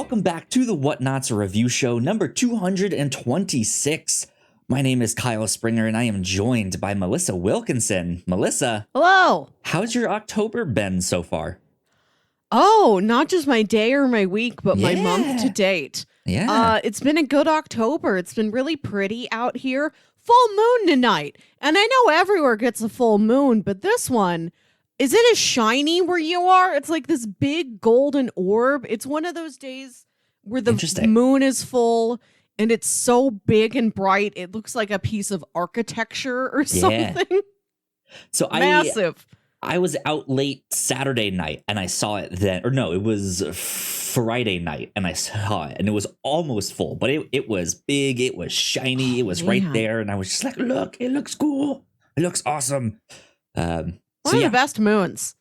Welcome back to the Whatnauts review show number 226. My name is Kyle Springer and I am joined by Melissa Wilkinson. Melissa. Hello. How's your October been so far? Oh, not just my day or my week, but my month to date. Yeah. It's been a good October. It's been really pretty out here. Full moon tonight. And I know everywhere gets a full moon, but this one, is it as shiny where you are? It's like this big golden orb. It's one of those days where the moon is full and it's so big and bright. It looks like a piece of architecture or something. So Massive. I was out late Saturday night and I saw it then. Or no, it was Friday night and I saw it and it was almost full. But it was big. It was shiny. It was right there. And I was just like, look, it looks cool. It looks awesome. One of the best moons.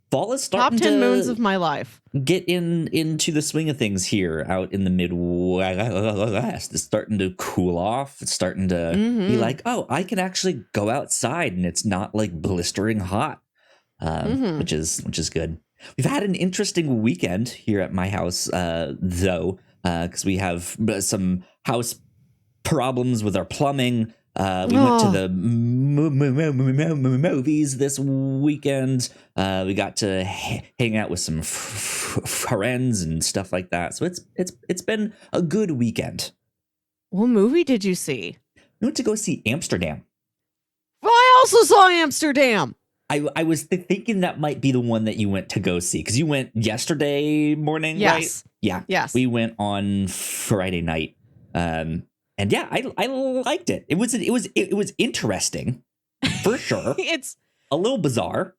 Fall is starting Top 10 moons of my life. Get into the swing of things here out in the Midwest. It's starting to cool off. It's starting to be like, oh, I can actually go outside and it's not like blistering hot, which is good. We've had an interesting weekend here at my house, though, because we have some house problems with our plumbing. We went to the movies this weekend. We got to hang out with some friends and stuff like that. So it's been a good weekend. What movie did you see? We went to go see Amsterdam. Well, I also saw Amsterdam. I was thinking that might be the one that you went to go see because you went yesterday morning, right? Yeah. Yes. We went on Friday night. And yeah, I liked it. It was interesting, for sure. It's a little bizarre.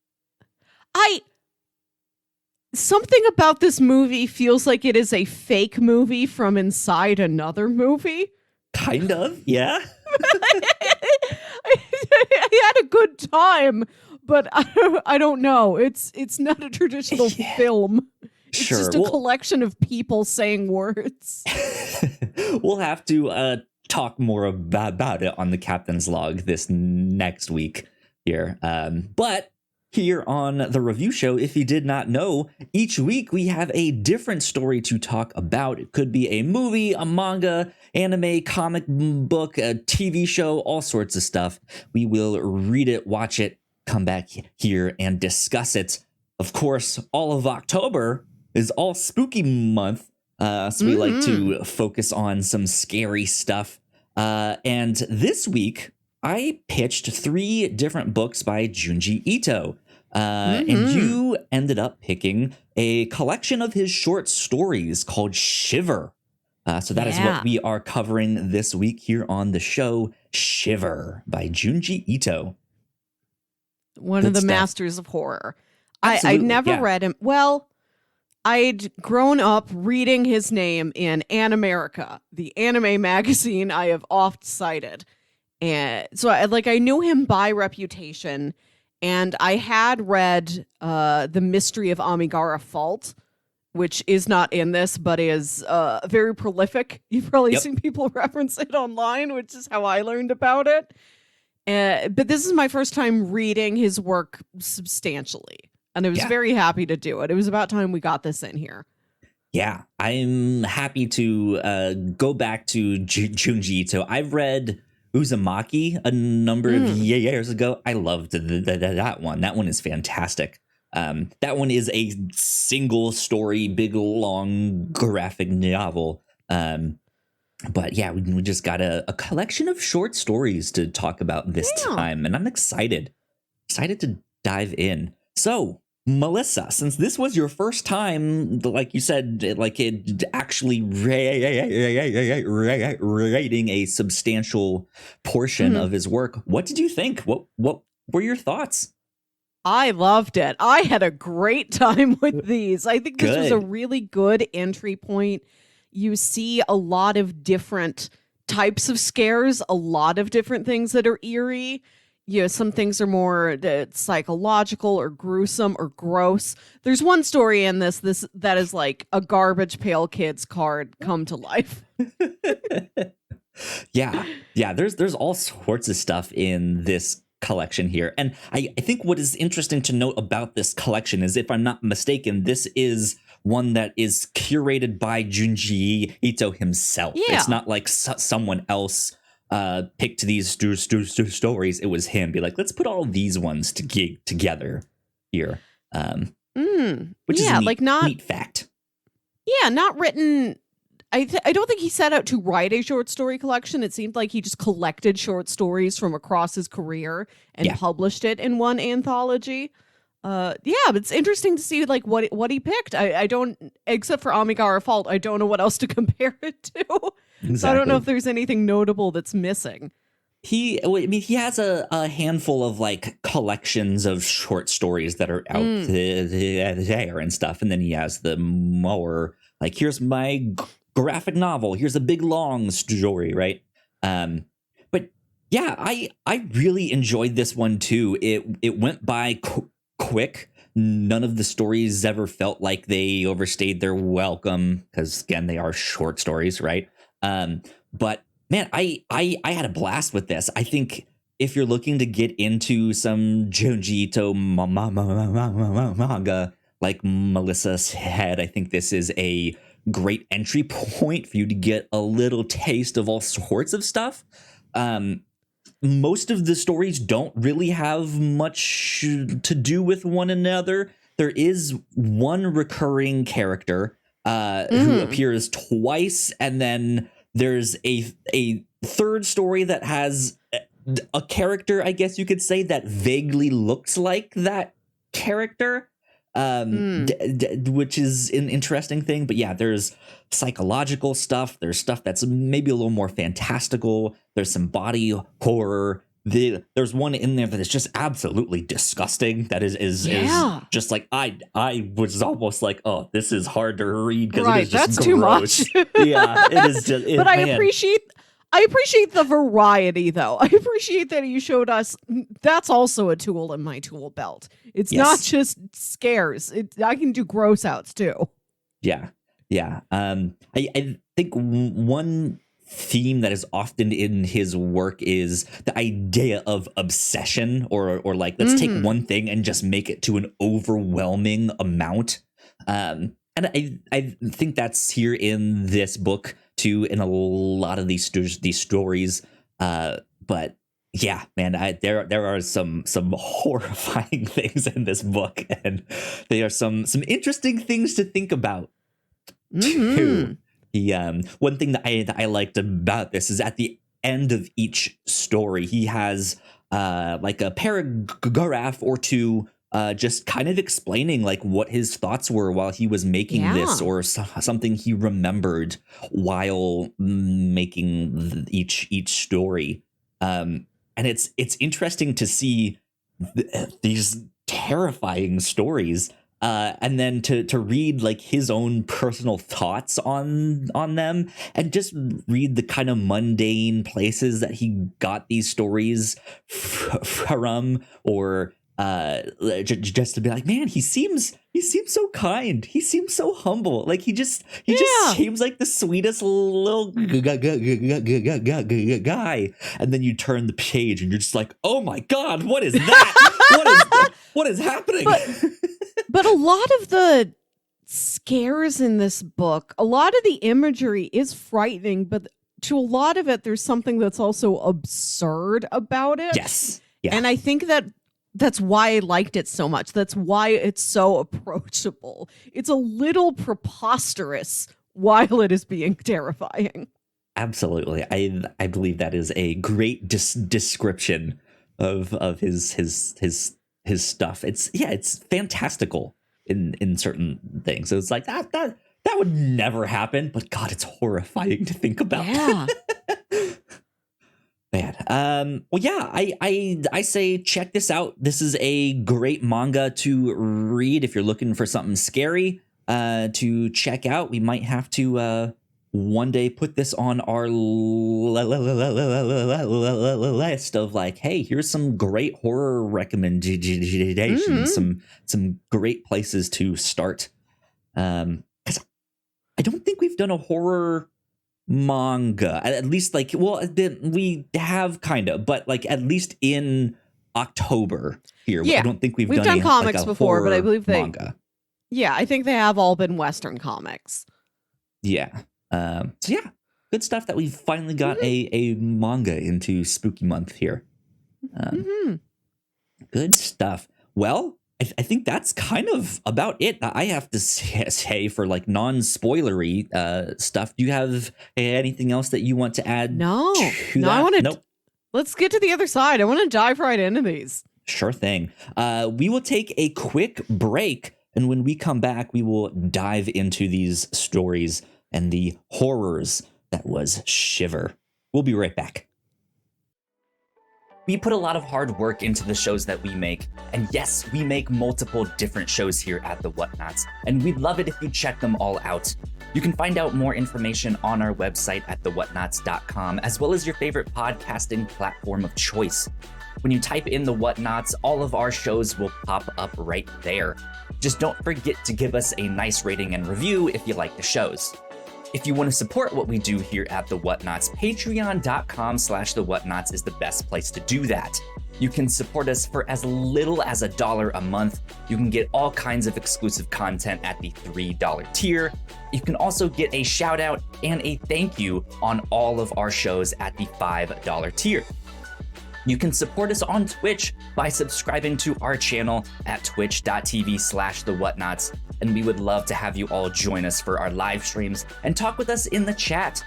Something about this movie feels like it is a fake movie from inside another movie. Kind of, yeah. I had a good time, but I don't know. It's not a traditional film. It's just a collection of people saying words. We'll have to talk more about it on the Captain's Log this next week here. But here on the review show, if you did not know, each week we have a different story to talk about. It could be a movie, a manga, anime, comic book, a TV show, all sorts of stuff. We will read it, watch it, come back here and discuss it. Of course, all of October is all spooky month. So we like to focus on some scary stuff. And this week, I pitched 3 different books by Junji Ito. And you ended up picking a collection of his short stories called Shiver. So that is what we are covering this week here on the show, Shiver by Junji Ito. One of the masters of horror. I never read him. Well, I'd grown up reading his name in Animerica, the anime magazine I have oft cited. And so I knew him by reputation, and I had read The Mystery of Amigara Fault, which is not in this, but is very prolific. You've probably seen people reference it online, which is how I learned about it. But this is my first time reading his work substantially. And I was very happy to do it. It was about time we got this in here. Yeah, I'm happy to go back to Junji Ito. I've read Uzumaki a number of years ago. I loved that one. That one is fantastic. That one is a single story, big, long, graphic novel. But yeah, we just got a collection of short stories to talk about this time. And I'm excited to dive in. So, Melissa, since this was your first time, like you said, like it actually rating a substantial portion of his work, what did you think? What were your thoughts? I loved it. I had a great time with these. I think this was a really good entry point. You see a lot of different types of scares, a lot of different things that are eerie. You know, some things are more psychological or gruesome or gross. There's one story in this that is like a Garbage Pail Kids card come to life. Yeah. There's all sorts of stuff in this collection here. And I think what is interesting to note about this collection is, if I'm not mistaken, this is one that is curated by Junji Ito himself. Yeah. It's not like someone else picked these stories. It was him. Be like, let's put all these ones together here. Which is a neat fact. Yeah, not written. I don't think he set out to write a short story collection. It seemed like he just collected short stories from across his career and published it in one anthology. But it's interesting to see like what he picked. I don't, except for Amigara Fault, I don't know what else to compare it to. Exactly. So I don't know if there's anything notable that's missing. He has a handful of like collections of short stories that are out there and stuff, and then he has the more like, here's my graphic novel, here's a big long story, right? But yeah, I really enjoyed this one too. It went by quick. None of the stories ever felt like they overstayed their welcome, because again, they are short stories, right? But man, I had a blast with this. I think if you're looking to get into some Junji Ito manga, like Melissa said, I think this is a great entry point for you to get a little taste of all sorts of stuff. Most of the stories don't really have much to do with one another. There is one recurring character who appears twice, and then there's a third story that has a character, I guess you could say, that vaguely looks like that character, which is an interesting thing. But yeah, there's psychological stuff. There's stuff that's maybe a little more fantastical. There's some body horror. There's one in there that is just absolutely disgusting. That is just like, I was almost like, oh, this is hard to read because it is just that's gross. Too much. Yeah, it is just. But I appreciate the variety, though. I appreciate that you showed us that's also a tool in my tool belt. It's not just scares. I can do gross outs too. Yeah. I think one theme that is often in his work is the idea of obsession, or like, let's take one thing and just make it to an overwhelming amount. And I think that's here in this book too, in a lot of these stories. But yeah, man, there are some horrifying things in this book, and there are some interesting things to think about too. One thing that I liked about this is at the end of each story, he has like a paragraph or two just kind of explaining like what his thoughts were while he was making this, or something he remembered while making each story. And it's interesting to see these terrifying stories. And then to read like his own personal thoughts on them, and just read the kind of mundane places that he got these stories from, or just to be like, man, he seems so kind, he seems so humble, like he just seems like the sweetest little guy. And then you turn the page and you're just like, oh my god, what is that? what is happening? But a lot of the scares in this book, a lot of the imagery is frightening, but to a lot of it, there's something that's also absurd about it. Yes. Yeah. And I think that's why I liked it so much. That's why it's so approachable. It's a little preposterous while it is being terrifying. Absolutely. I believe that is a great description of his stuff. It's fantastical in certain things. So it's like that would never happen, but God, it's horrifying to think about. Yeah. Man. Well, yeah, I say check this out. This is a great manga to read if you're looking for something scary to check out. We might have to one day put this on our list of like, hey, here's some great horror recommendations, some great places to start. Because I don't think we've done a horror manga, at least like, well, we have kind of, but like at least in October here. Yeah, I don't think we've done comics before, but I believe manga. Yeah, I think they have all been Western comics. Yeah. So yeah, good stuff that we finally got a manga into Spooky Month here. Good stuff. Well, I think that's kind of about it. I have to say for like non-spoilery stuff. Do you have anything else that you want to add? No, to that? I want to. Nope. Let's get to the other side. I want to dive right into these. Sure thing. We will take a quick break, and when we come back, we will dive into these stories and the horrors that was Shiver. We'll be right back. We put a lot of hard work into the shows that we make, and yes, we make multiple different shows here at the Whatnauts, and we'd love it if you check them all out. You can find out more information on our website at thewhatnauts.com, as well as your favorite podcasting platform of choice. When you type in the Whatnauts, all of our shows will pop up right there. Just don't forget to give us a nice rating and review if you like the shows. If you want to support what we do here at The Whatnauts, patreon.com/thewhatnauts is the best place to do that. You can support us for as little as $1 a month. You can get all kinds of exclusive content at the $3 tier. You can also get a shout out and a thank you on all of our shows at the $5 tier. You can support us on Twitch by subscribing to our channel at twitch.tv/thewhatnauts, and we would love to have you all join us for our live streams and talk with us in the chat.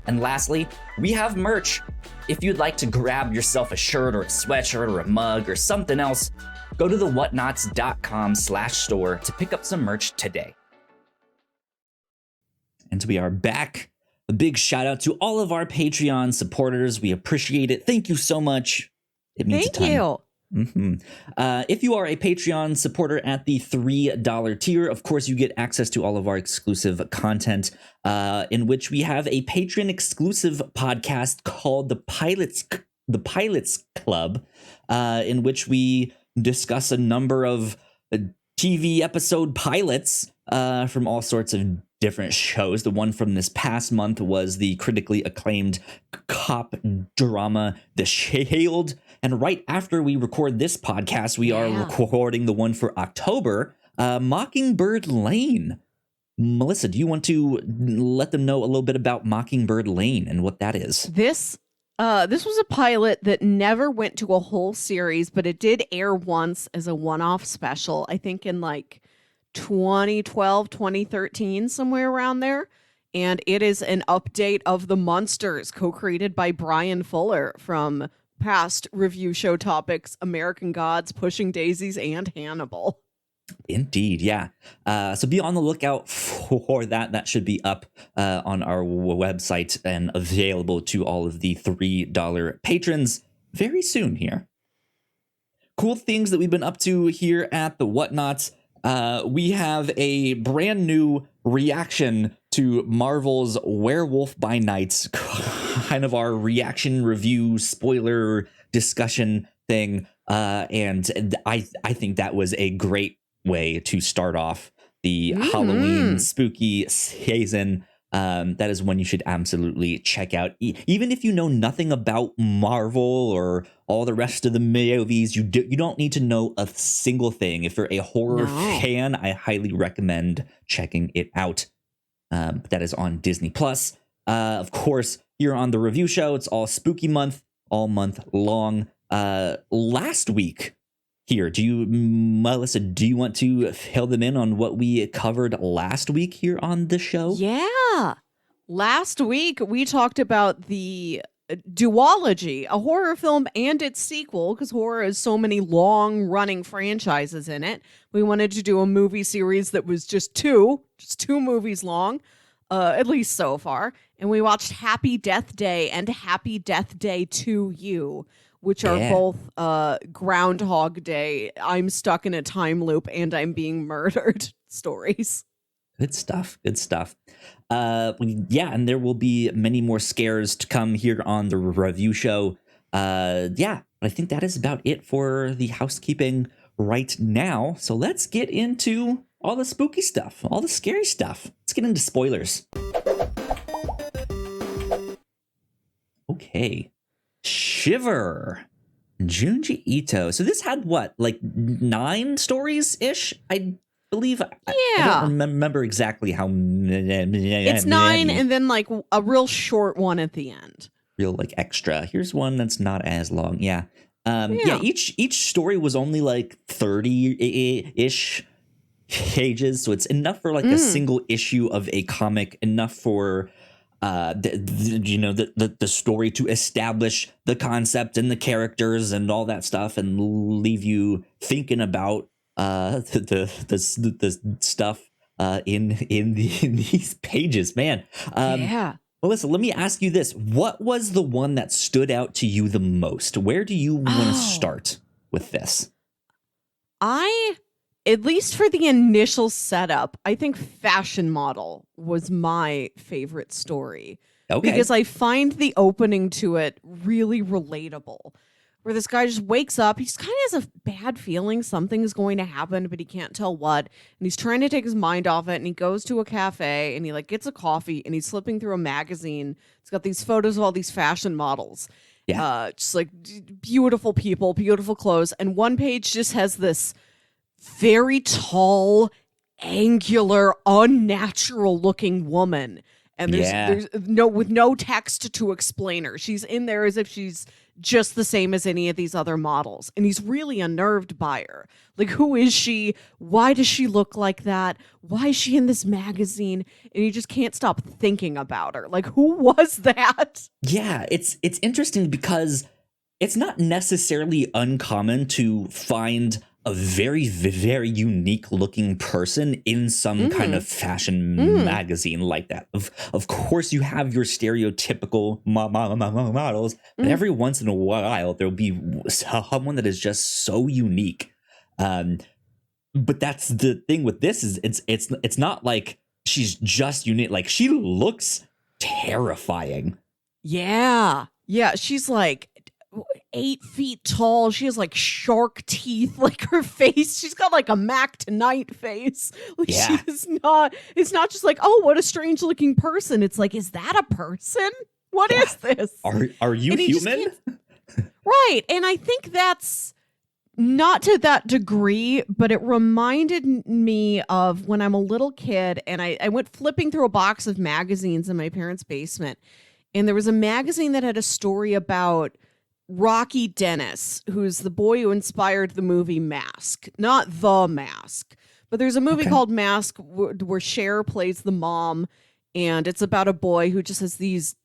And lastly, we have merch. If you'd like to grab yourself a shirt or a sweatshirt or a mug or something else, go to thewhatnauts.com/store to pick up some merch today. And we are back. A big shout out to all of our Patreon supporters. We appreciate it. Thank you so much. It means a ton. Thank you. If you are a Patreon supporter at the $3 tier, of course, you get access to all of our exclusive content, in which we have a Patreon exclusive podcast called The Pilots Club, in which we discuss a number of TV episode pilots from all sorts of different shows. The one from this past month was the critically acclaimed cop drama The Shield. And right after we record this podcast, we are recording the one for October, Mockingbird Lane. Melissa, do you want to let them know a little bit about Mockingbird Lane and what that is? This was a pilot that never went to a whole series, but it did air once as a one-off special, I think in like 2012, 2013, somewhere around there. And it is an update of The Munsters, co-created by Brian Fuller from past review show topics, American Gods, Pushing Daisies, and Hannibal. Indeed, yeah. So be on the lookout for that. That should be up on our website and available to all of the $3 patrons very soon here. Cool things that we've been up to here at the Whatnauts. We have a brand new reaction to Marvel's Werewolf by Night, kind of our reaction review spoiler discussion thing. And I think that was a great way to start off the Halloween spooky season. That is one you should absolutely check out. Even if you know nothing about Marvel or all the rest of the movies, you don't need to know a single thing. If you're a horror fan, I highly recommend checking it out. That is on Disney Plus. Of course, here on the review show, it's all spooky month, all month long. Last week here, Melissa, do you want to fill them in on what we covered last week here on the show? Yeah. Last week, we talked about the duology, a horror film and its sequel, because horror has so many long-running franchises in it. We wanted to do a movie series that was just two movies long, at least so far. And we watched Happy Death Day and Happy Death Day 2U, which are both Groundhog Day, I'm stuck in a time loop and I'm being murdered stories. Good stuff. Good stuff. And there will be many more scares to come here on the review show. But I think that is about it for the housekeeping right now. So let's get into all the spooky stuff, all the scary stuff. Let's get into spoilers. Okay. Shiver. Junji Ito. So this had what, like 9 stories-ish? I believe. Yeah. I don't remember exactly how it's 9 and then like a real short one at the end. Real like extra. Here's one that's not as long. Yeah. Each story was only like 30-ish pages, so it's enough for like a single issue of a comic, enough for the story to establish the concept and the characters and all that stuff, and leave you thinking about the stuff in these pages, man. Melissa, let me ask you this. What was the one that stood out to you the most? Where do you want to start with this? At least for the initial setup, I think Fashion Model was my favorite story. Okay. Because I find the opening to it really relatable. Where this guy just wakes up, he just kind of has a bad feeling something's going to happen, but he can't tell what. And he's trying to take his mind off it, and he goes to a cafe, and he like gets a coffee, and he's flipping through a magazine. It's got these photos of all these fashion models. Yeah. Just like beautiful people, beautiful clothes. And one page just has this very tall, angular, unnatural looking woman. And there's no text to explain her. She's in there as if she's just the same as any of these other models. And he's really unnerved by her. Like, who is she? Why does she look like that? Why is she in this magazine? And he just can't stop thinking about her. Like, who was that? Yeah, it's interesting because it's not necessarily uncommon to find a very, very unique looking person in some kind of fashion magazine like that. Of course, you have your stereotypical models, but every once in a while, there'll be someone that is just so unique. But that's the thing with this is it's not like she's just unique. Like, she looks terrifying. Yeah. She's like 8 feet tall. She has like shark teeth, like her face. She's got like a Mac Tonight face. Like, it's not just like, oh, what a strange looking person. It's like, is that a person? What is this? Are you human? Right. And I think that's not to that degree, but it reminded me of when I'm a little kid and I went flipping through a box of magazines in my parents' basement. And there was a magazine that had a story about Rocky Dennis, who's the boy who inspired the movie Mask. Not The Mask, but there's a movie called Mask where Cher plays the mom, and it's about a boy who just has these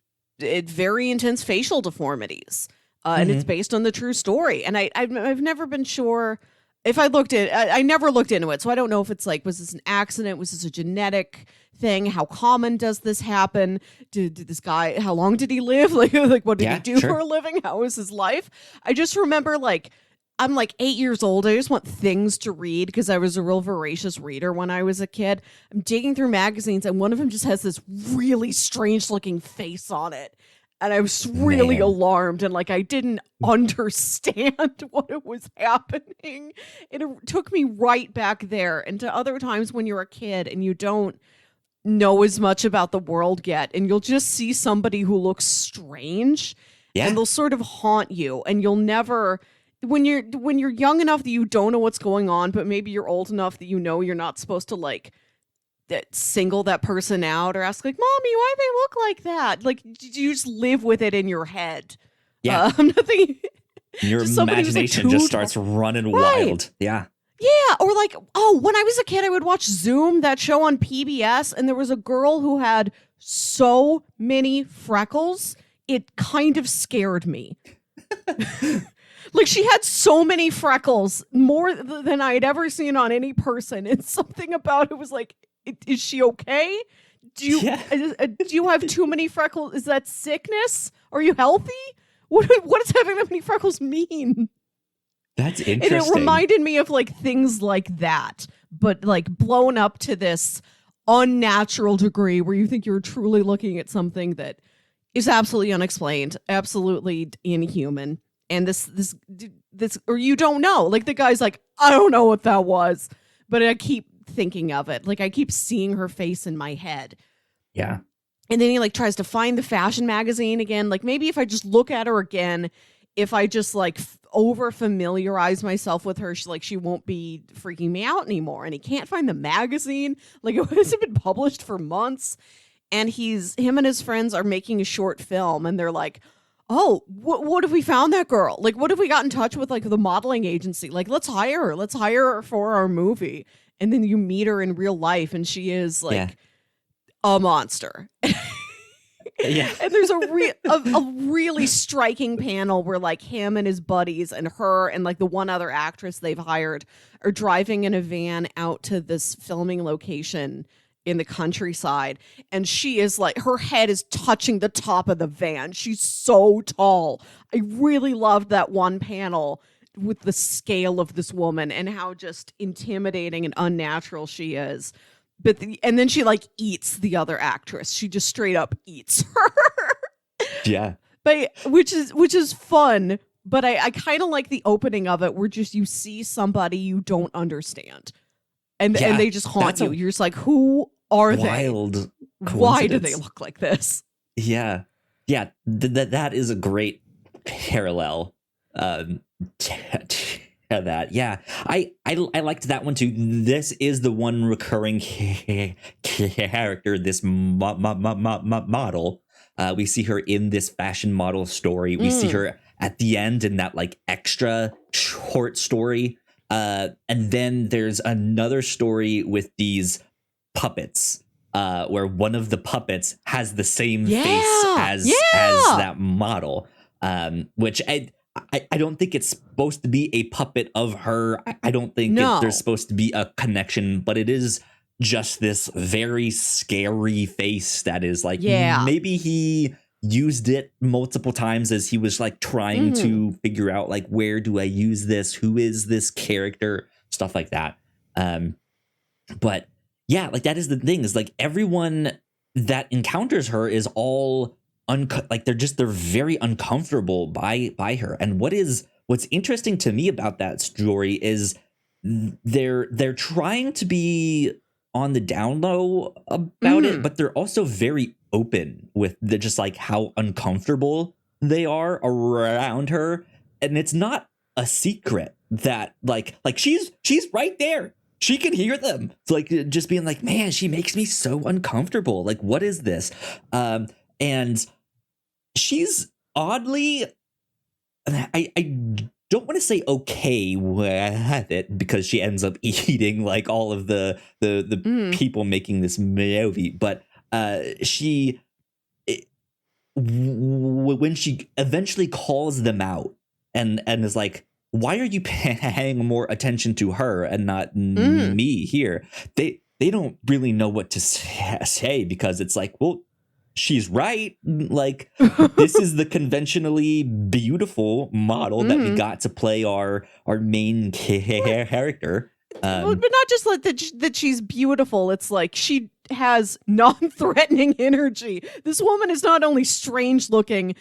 very intense facial deformities, and it's based on the true story. And I've never been sure if I never looked into it, so I don't know if it's like, was this an accident? Was this a genetic thing? How common does this happen? Did this guy, how long did he live? Like what did he do for a living? How was his life? I just remember, like, I'm like 8 years old. I just want things to read because I was a real voracious reader when I was a kid. I'm digging through magazines and one of them just has this really strange looking face on it. And I was really alarmed and like I didn't understand what it was happening. And it took me right back there and to other times when you're a kid and you don't know as much about the world yet, and you'll just see somebody who looks strange, and they'll sort of haunt you, and you'll never, when you're young enough that you don't know what's going on, but maybe you're old enough that you know you're not supposed to like single that person out or ask like, Mommy, why do they look like that? Like, you just live with it in your head. Nothing. Your imagination just starts running wild. Yeah, or like, when I was a kid, I would watch Zoom, that show on PBS, and there was a girl who had so many freckles, it kind of scared me. Like, she had so many freckles, more than I had ever seen on any person, and something about it was like, is she okay? Do you have too many freckles? Is that sickness? Are you healthy? What does having that many freckles mean? That's interesting. And it reminded me of like things like that, but like blown up to this unnatural degree where you think you're truly looking at something that is absolutely unexplained, absolutely inhuman. And this, or you don't know. Like the guy's like, I don't know what that was, but I keep thinking of it. Like I keep seeing her face in my head. Yeah. And then he like tries to find the fashion magazine again. Like maybe if I just look at her again, if I just like over familiarize myself with her. She won't be freaking me out anymore. And he can't find the magazine. Like, it hasn't been published for months. And him and his friends are making a short film, and they're like, oh, what if we found that girl? Like, what if we got in touch with, like, the modeling agency? Like, let's hire her. Let's hire her for our movie. And then you meet her in real life, and she is, like, a monster. Yeah. And there's a really striking panel where, like, him and his buddies and her and, like, the one other actress they've hired are driving in a van out to this filming location in the countryside, and she is like, her head is touching the top of the van. She's so tall. I really loved that one panel with the scale of this woman and how just intimidating and unnatural she is. And then she, like, eats the other actress. She just straight up eats her. Yeah. But which is fun, but I kind of like the opening of it where just you see somebody you don't understand. And they just haunt you. You're just like, who are they? Wild. Why do they look like this? Yeah. Yeah. That is a great parallel to that. Yeah. I liked that one too. This is the one recurring character, this model. We see her in this fashion model story. We see her at the end in that, like, extra short story. And then there's another story with these puppets, where one of the puppets has the same face as that model, which I don't think it's supposed to be a puppet of her. I don't think there's supposed to be a connection, but it is just this very scary face that is like, maybe he used it multiple times as he was, like, trying to figure out, like, where do I use this? Who is this character? Stuff like that. But yeah, like, that is the thing, is, like, everyone that encounters her is all they're very uncomfortable by her. And what's interesting to me about that story is they're trying to be on the down low about it, but they're also very open with just, like, how uncomfortable they are around her. And it's not a secret that like she's right there. She can hear them. It's like, just being like, man, she makes me so uncomfortable. Like, what is this? And she's oddly, I don't want to say okay with it, because she ends up eating, like, all of the people making this movie. But when she eventually calls them out and is like, why are you paying more attention to her and not me here? They don't really know what to say, because it's like, well, she's right. Like, this is the conventionally beautiful model that we got to play our main character. But not just like that she's beautiful. It's like she has non-threatening energy. This woman is not only strange looking,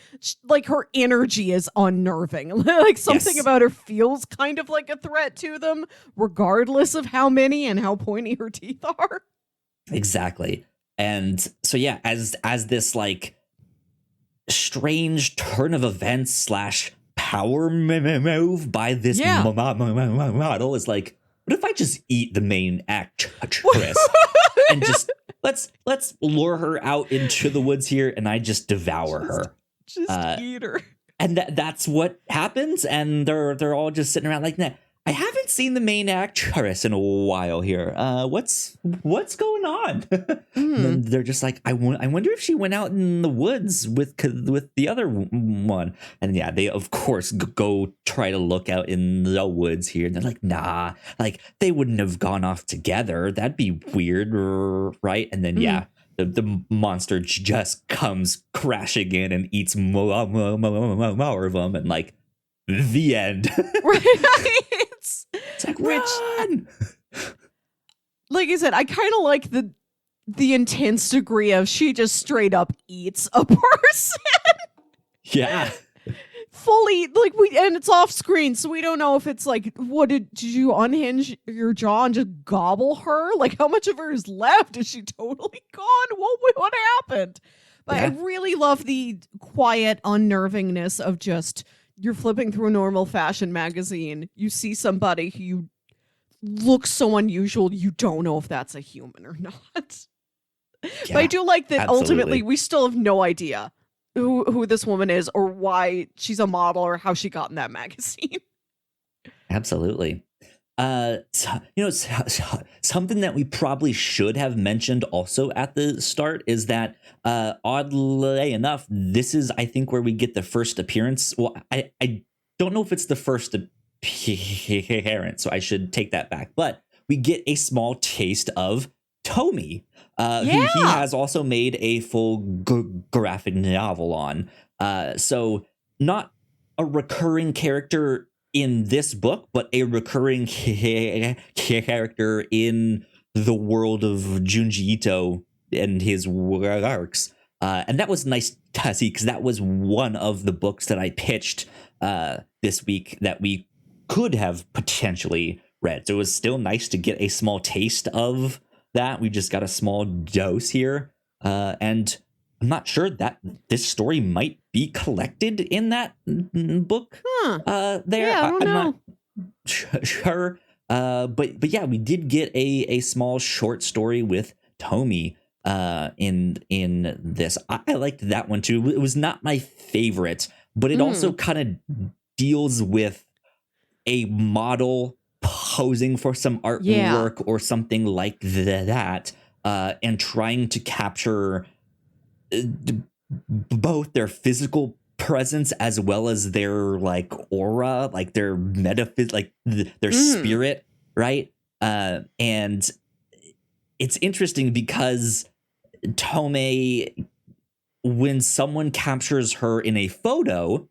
like, her energy is unnerving. Like, something about her feels kind of like a threat to them, regardless of how many and how pointy her teeth are. Exactly. And so, yeah, as this, like, strange turn of events / power move by this model is like, what if I just eat the main actress and just let's lure her out into the woods here, and I just devour her. Just eat her. And that's what happens. And they're all just sitting around like, nah, I haven't seen the main actress in a while here. What's going on? And they're just like, I wonder if she went out in the woods with the other one. And yeah, they of course go try to look out in the woods here. And they're like, nah, like, they wouldn't have gone off together. That'd be weird, right? And then the monster just comes crashing in and eats more of them, and, like, the end. Right. It's like, run! Like I said, I kind of like the intense degree of she just straight up eats a person. Yeah. Fully, like, and it's off screen, so we don't know if it's like, what did you unhinge your jaw and just gobble her? Like, how much of her is left? Is she totally gone? What happened? But I really love the quiet unnervingness of just you're flipping through a normal fashion magazine, you see somebody who looks so unusual, you don't know if that's a human or not. Yeah, but I do like that absolutely. Ultimately we still have no idea who this woman is or why she's a model or how she got in that magazine. Absolutely. Something that we probably should have mentioned also at the start is that, oddly enough, this is, I think, where we get the first appearance. Well, I don't know if it's the first appearance, so I should take that back. But we get a small taste of Tomy, who he has also made a full graphic novel on. So not a recurring character in this book, but a recurring character in the world of Junji Ito and his works. And that was nice to see, because that was one of the books that I pitched this week that we could have potentially read. So it was still nice to get a small taste of that. We just got a small dose here. And I'm not sure that this story might be collected in that book. There, yeah, I don't know. I'm not sure. But yeah, we did get a small short story with Tomy in this. I liked that one too. It was not my favorite, but it also kind of deals with a model posing for some artwork or something like that, and trying to capture both their physical presence as well as their like aura, like their like their spirit, right? And it's interesting because Tomei, when someone captures her in a photo,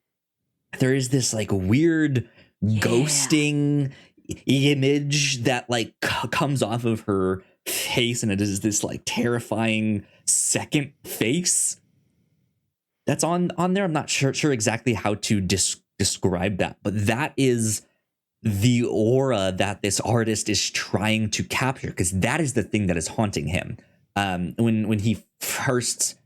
there is this like weird ghosting image that like comes off of her face, and it is this like terrifying second face that's on there. I'm not sure exactly how to describe that, but that is the aura that this artist is trying to capture, because that is the thing that is haunting him. When he first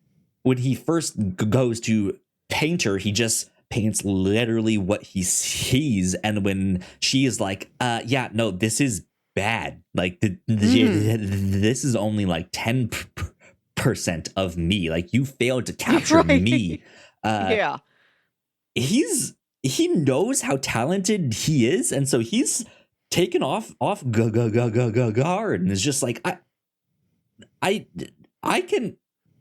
goes to paint her, he just paints literally what he sees, and when she is like, yeah, no, this is bad, like this is only like 10% of me, like you failed to capture me. He knows how talented he is, and so he's taken off guard and is just like, I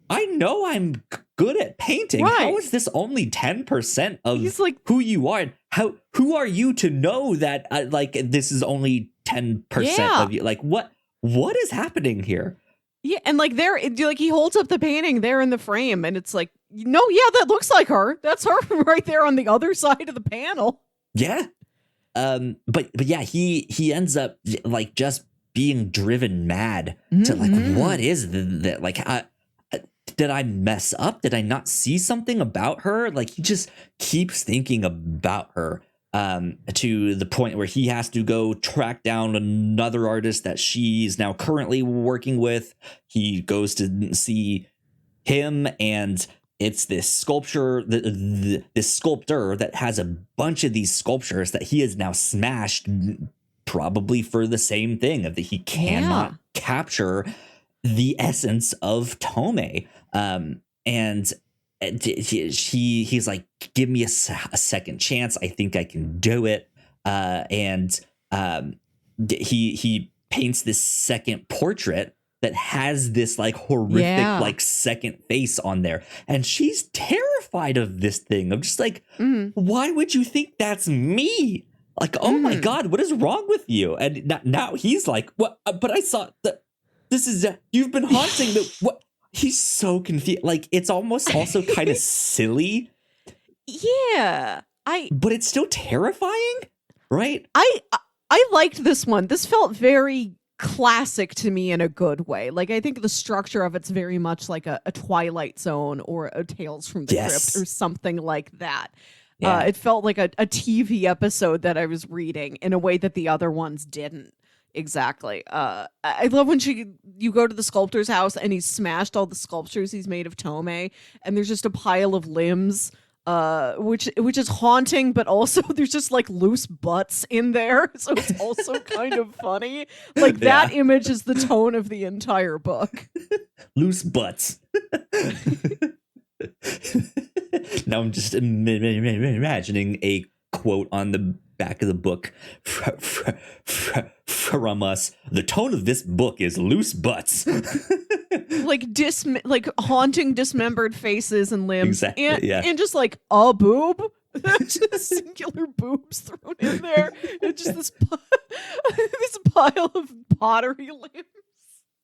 know I'm good at painting. Right. How is this only 10% of like, who you are? Who are you to know that like this is only 10% of you? Like what is happening here? Yeah, and like there, like he holds up the painting there in the frame, and it's like, no, yeah, that looks like her. That's her right there on the other side of the panel. Yeah, but yeah, he ends up like just being driven mad to like, what is that? Like, did I mess up? Did I not see something about her? Like he just keeps thinking about her. To the point where he has to go track down another artist that she's now currently working with. He goes to see him, and it's this sculpture, this sculptor that has a bunch of these sculptures that he has now smashed, probably for the same thing, of that he cannot capture the essence of Tomei. And he's like, give me a second chance. I think I can do it. And he paints this second portrait that has this like horrific like second face on there, and she's terrified of this thing. I'm just like, why would you think that's me? Like, oh my God, what is wrong with you? And now he's like, what? But I saw that this is you've been haunting the what? He's so confused. Like, it's almost also kind of silly. Yeah. But it's still terrifying, right? I liked this one. This felt very classic to me in a good way. Like, I think the structure of it's very much like a Twilight Zone or a Tales from the Crypt or something like that. Yeah. It felt like a TV episode that I was reading in a way that the other ones didn't. Exactly. I love when you go to the sculptor's house and he's smashed all the sculptures he's made of Tomei, and there's just a pile of limbs which is haunting, but also there's just like loose butts in there, so it's also kind of funny. Like that image is the tone of the entire book. Loose butts. Now I'm just imagining a quote on the back of the book from us. The tone of this book is loose butts. like haunting dismembered faces and limbs. Exactly, and just like a boob. Just singular boobs thrown in there. And just this pile of pottery limbs.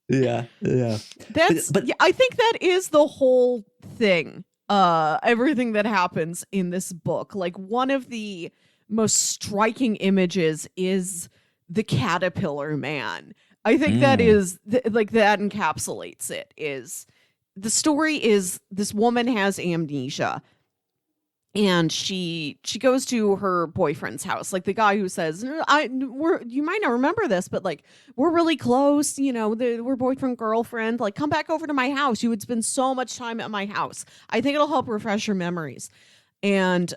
Yeah. I think that is the whole thing. Everything that happens in this book. Like one of the most striking images is the caterpillar man. I think that is that encapsulates it. Is the story is this woman has amnesia. And she goes to her boyfriend's house, like the guy who says, you might not remember this, but like we're really close, we're boyfriend girlfriend. Like come back over to my house. You would spend so much time at my house. I think it'll help refresh your memories. And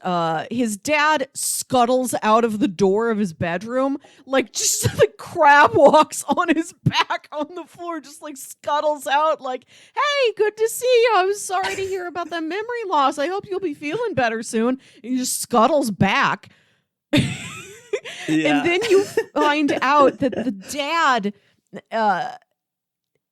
his dad scuttles out of the door of his bedroom, like just like crab walks on his back on the floor, just like scuttles out like, hey, good to see you. I was sorry to hear about that memory loss. I hope you'll be feeling better soon. And he just scuttles back. And then you find out that the dad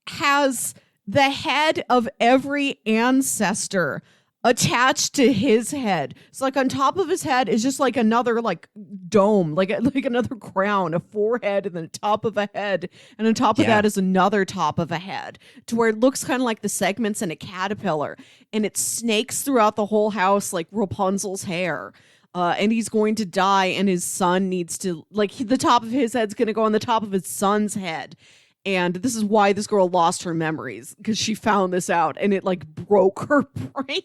has the head of every ancestor attached to his head. So like on top of his head is just like another like dome, like another crown, a forehead, and then top of a head, and on top of that is another top of a head, to where it looks kind of like the segments in a caterpillar, and it snakes throughout the whole house like Rapunzel's hair. And he's going to die, and his son needs to the top of his head's going to go on the top of his son's head. And this is why this girl lost her memories, because she found this out and it like broke her brain.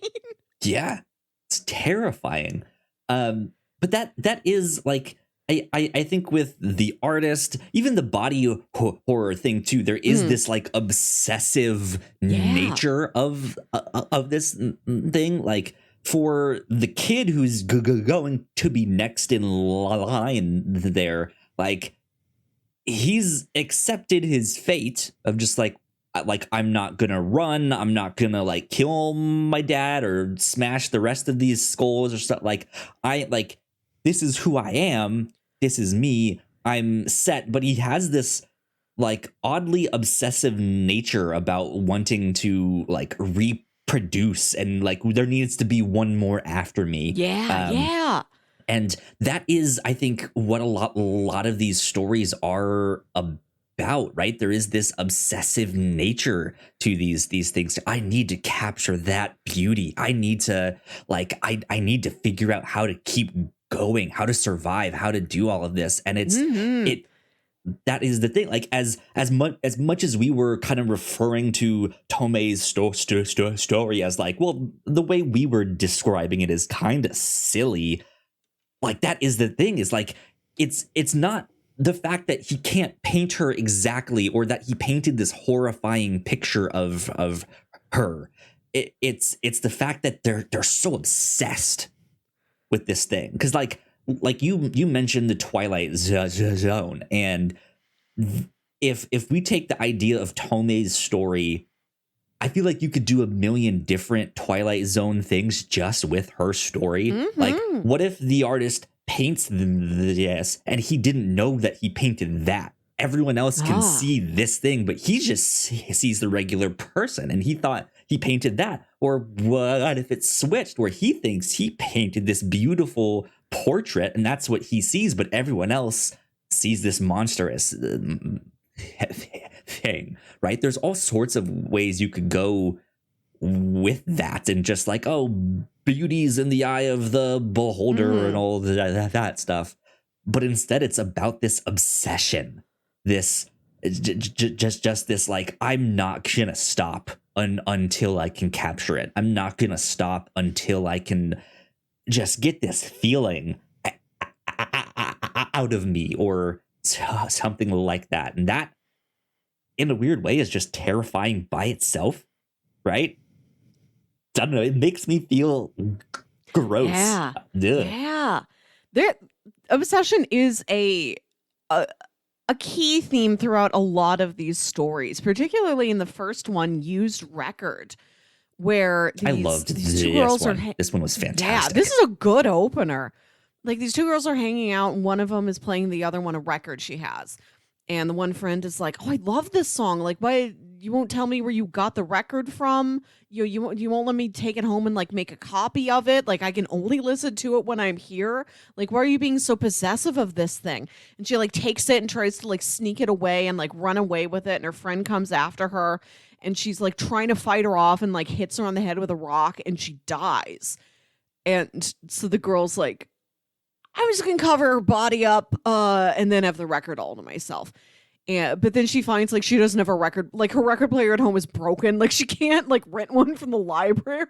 Yeah, it's terrifying. But that is like, I think with the artist, even the body horror thing too, there is this like obsessive nature of this thing. Like for the kid who's going to be next in line there, like, he's accepted his fate of just like I'm not gonna run, I'm not gonna like kill my dad or smash the rest of these skulls or stuff. Like this is who I am, this is me, I'm set. But he has this like oddly obsessive nature about wanting to like reproduce, and like there needs to be one more after me. And that is, I think, what a lot of these stories are about, right? There is this obsessive nature to these things. I need to capture that beauty. I need to I need to figure out how to keep going, how to survive, how to do all of this. And it's that is the thing. Like as much as we were kind of referring to Tomei's story as like, well, the way we were describing it is kind of silly. Like that is the thing, is like it's not the fact that he can't paint her exactly, or that he painted this horrifying picture of her. It's the fact that they're so obsessed with this thing, because like you mentioned the Twilight Zone, and if we take the idea of Tomei's story, I feel like you could do a million different Twilight Zone things just with her story. Like, what if the artist paints this and he didn't know that he painted that? Everyone else can see this thing, but he just sees the regular person and he thought he painted that. Or what if it's switched, where he thinks he painted this beautiful portrait and that's what he sees, but everyone else sees this monstrous thing, right? There's all sorts of ways you could go with that, and just like, oh, beauty's in the eye of the beholder and all that stuff. But instead it's about this obsession, this just this like, I'm not gonna stop until I can capture it. I'm not gonna stop until I can just get this feeling out of me, or something like that. And that, in a weird way, is just terrifying by itself, right? I don't know, it makes me feel Gross. Yeah. Ugh. Yeah. Obsession is a key theme throughout a lot of these stories, particularly in the first one, Used Record, where I loved these two this girls one. This one was fantastic. Yeah, this is a good opener. Like, these two girls are hanging out, and one of them is playing the other one a record she has. And the one friend is like, "Oh, I love this song. Like, why you won't tell me where you got the record from? You won't let me take it home and like make a copy of it. Like, I can only listen to it when I'm here. Like, why are you being so possessive of this thing?" And she like takes it and tries to like sneak it away and like run away with it. And her friend comes after her, and she's like trying to fight her off and like hits her on the head with a rock, and she dies. And so the girl's like, "I'm just gonna cover her body up and then have the record all to myself." But then she finds like she doesn't have a record, like her record player at home is broken, like she can't like rent one from the library,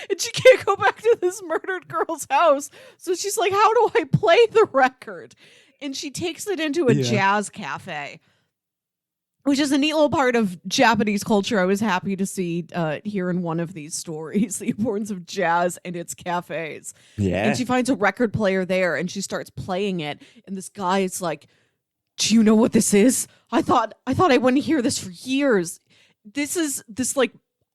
and she can't go back to this murdered girl's house. So she's like, "How do I play the record?" And she takes it into a jazz cafe, which is a neat little part of Japanese culture. I was happy to see here in one of these stories, the importance of jazz and its cafes. Yeah. And she finds a record player there, and she starts playing it. And this guy is like, "Do you know what this is? I thought I wouldn't hear this for years. This is this like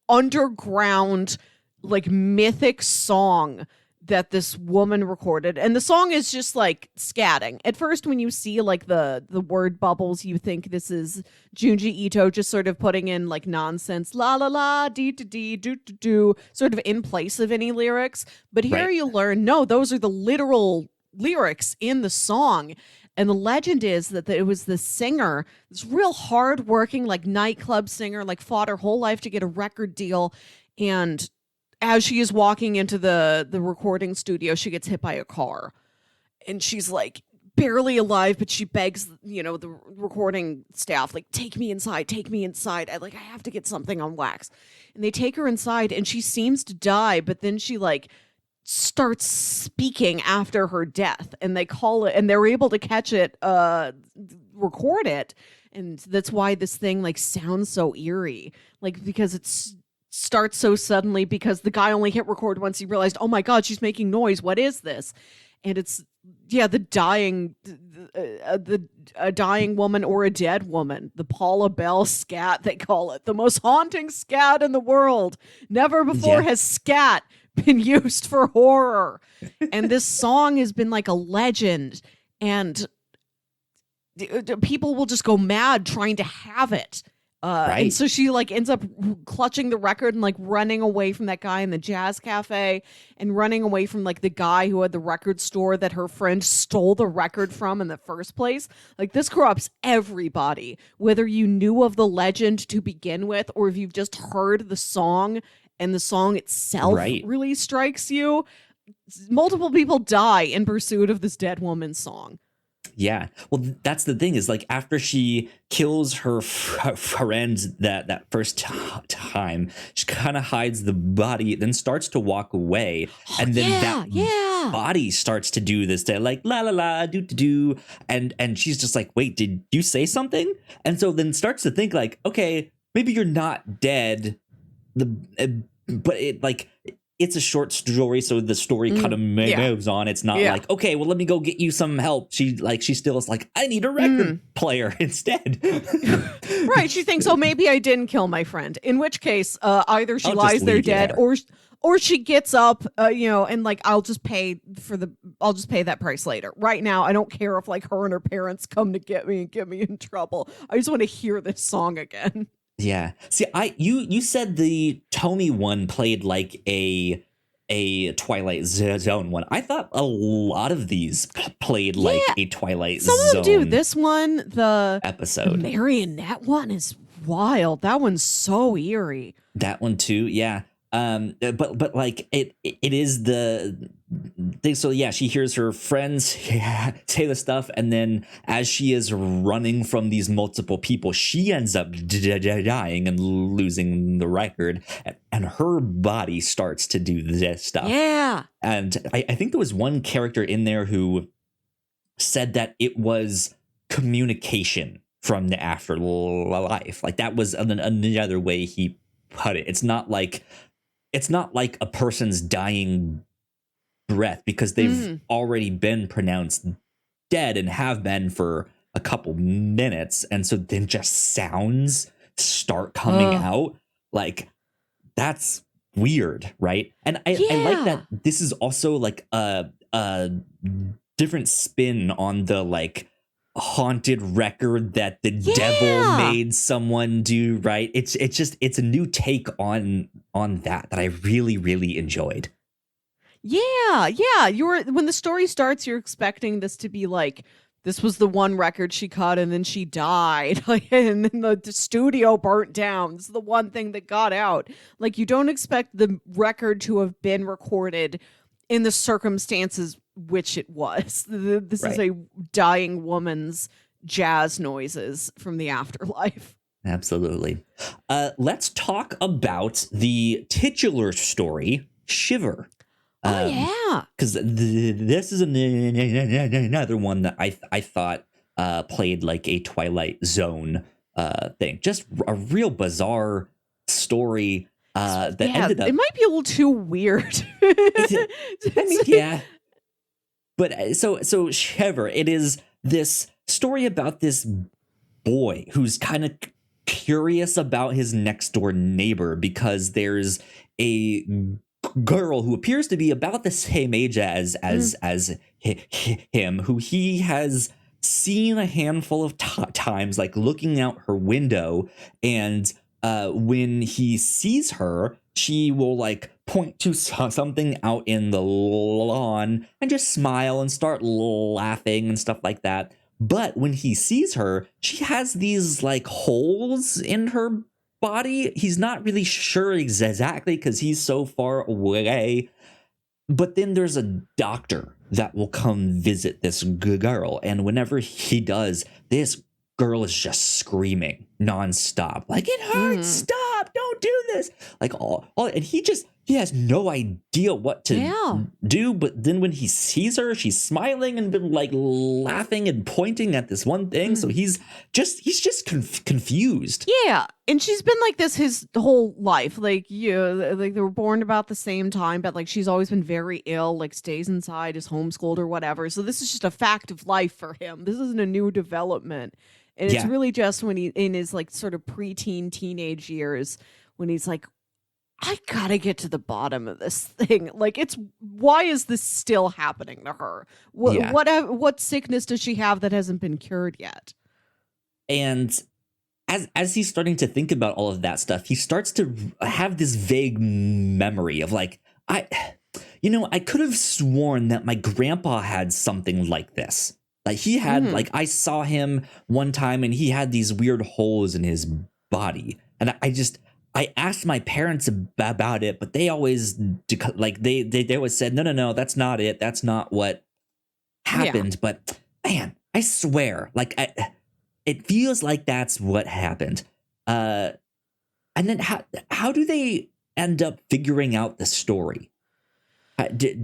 underground, like mythic song that this woman recorded." And the song is just like scatting. At first, when you see like the word bubbles, you think this is Junji Ito just sort of putting in like nonsense, la la la, dee dee dee, do do do, sort of in place of any lyrics. But here you learn, no, those are the literal lyrics in the song. And the legend is that it was the singer, this real hardworking, like nightclub singer, like fought her whole life to get a record deal. And as she is walking into the recording studio, she gets hit by a car. And she's like barely alive, but she begs, the recording staff, like, take me inside. I have to get something on wax. And they take her inside, and she seems to die, but then she like starts speaking after her death, and they call it, and they're able to catch it, record it. And that's why this thing like sounds so eerie, like, because it's starts so suddenly, because the guy only hit record once. He realized, oh my God, she's making noise. What is this? And it's, the dying woman, or a dead woman, the Paula Bell scat, they call it, the most haunting scat in the world. Never before has scat been used for horror. And this song has been like a legend, and people will just go mad trying to have it. And so she like ends up clutching the record and like running away from that guy in the jazz cafe, and running away from like the guy who had the record store that her friend stole the record from in the first place. Like, this corrupts everybody, whether you knew of the legend to begin with, or if you've just heard the song and the song itself really strikes you. Multiple people die in pursuit of this dead woman's song. Yeah. Well, that's the thing, is like, after she kills her friend that first time, she kind of hides the body, then starts to walk away. And then that body starts to do this, like, la la la, do do do. And she's just like, wait, did you say something? And so then starts to think like, okay, maybe you're not dead. But it's a short story, so the story kind of moves on. It's not like, okay, well, let me go get you some help. She still is like, I need a record player instead. Right. She thinks, oh, maybe I didn't kill my friend. In which case, either she lies there dead, or she gets up, and like, I'll just pay that price later. Right now, I don't care if like her and her parents come to get me and get me in trouble. I just want to hear this song again. Yeah. See, you said the Tommy one played like a Twilight Zone one. I thought a lot of these played like a Twilight Zone. Some of them do. This one, the episode, the marionette one, is wild. That one's so eerie. That one too. Yeah. But like it is the thing. So yeah, she hears her friends say the stuff, and then as she is running from these multiple people, she ends up dying and losing the record, and her body starts to do this stuff. Yeah. And I think there was one character in there who said that it was communication from the afterlife. Like, that was another way he put it. It's not like a person's dying breath because they've already been pronounced dead and have been for a couple minutes. And so then just sounds start coming out. Like, that's weird, right? And I like that this is also like a different spin on the like haunted record that the devil made someone do, right? It's a new take on that I really, really enjoyed. Yeah. When the story starts, you're expecting this to be like, this was the one record she cut and then she died. And then the studio burnt down. This is the one thing that got out. Like, you don't expect the record to have been recorded in the circumstances which it was. This is a dying woman's jazz noises from the afterlife. Absolutely. Let's talk about the titular story, Shiver. Oh, yeah. Because this is another one that I thought played like a Twilight Zone thing. Just a real bizarre story that ended up... It might be a little too weird. Yeah. But so Shiver, it is this story about this boy who's kind of curious about his next door neighbor because there's a girl who appears to be about the same age as him, who he has seen a handful of times, like looking out her window, and when he sees her, she will like point to something out in the lawn and just smile and start laughing and stuff like that. But when he sees her, she has these like holes in her body. He's not really sure exactly because he's so far away. But then there's a doctor that will come visit this girl. And whenever he does, this girl is just screaming nonstop. Like, it hurts. Stop. Don't do this. Like all and he has no idea what to do. But then when he sees her, she's smiling and been like laughing and pointing at this one thing. So he's just confused. Yeah. And she's been like this his whole life. Like, like they were born about the same time, but like she's always been very ill, like stays inside, is homeschooled or whatever. So this is just a fact of life for him. This isn't a new development. And it's really just when he in his like sort of preteen teenage years when he's like, I gotta get to the bottom of this thing. Like, why is this still happening to her? What sickness does she have that hasn't been cured yet? And as he's starting to think about all of that stuff, he starts to have this vague memory of like, I could have sworn that my grandpa had something like this. Like he had, like I saw him one time and he had these weird holes in his body. And I asked my parents about it, but they always like they always said, no, that's not it. That's not what happened. Yeah. But man, I swear, like it feels like that's what happened. And then how do they end up figuring out the story? Do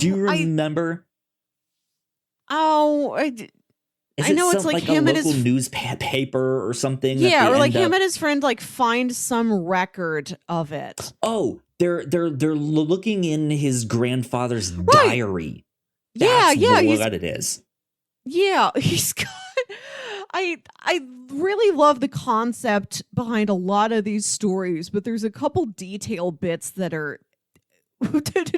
you remember? I know it's like him a and local his newspaper or something. Yeah, or like him and his friend like find some record of it. Oh, they're looking in his grandfather's diary. That's what it is. Yeah, he's got. I really love the concept behind a lot of these stories, but there's a couple detail bits that are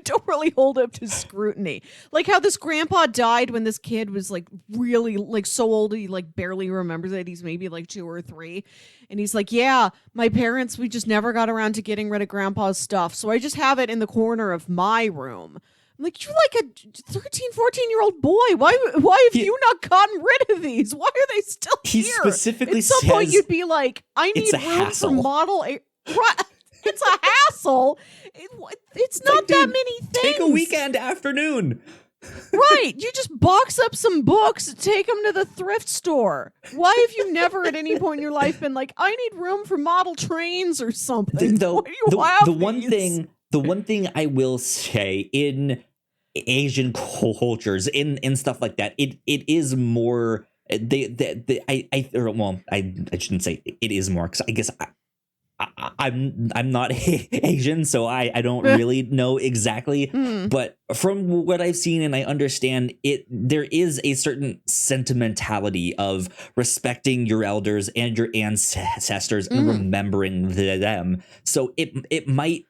don't really hold up to scrutiny. Like how this grandpa died when this kid was like really like so old he like barely remembers it. He's maybe like 2 or 3. And he's like, yeah, my parents, we just never got around to getting rid of grandpa's stuff. So I just have it in the corner of my room. I'm like, you're like a 13, 14-year-old boy. Why have you not gotten rid of these? Why are they still here? He specifically At some point you'd be like, I need room hassle. for model right. It's a hassle. It's not like, that many things. Take a weekend afternoon. Right. You just box up some books, take them to the thrift store. Why have you never at any point in your life been like, I need room for model trains or something? The one thing I will say in Asian cultures, in stuff like that, it is more. I shouldn't say it is more because I guess I'm not Asian, so I don't really know exactly. But from what I've seen and I understand it, there is a certain sentimentality of respecting your elders and your ancestors and remembering them. So it might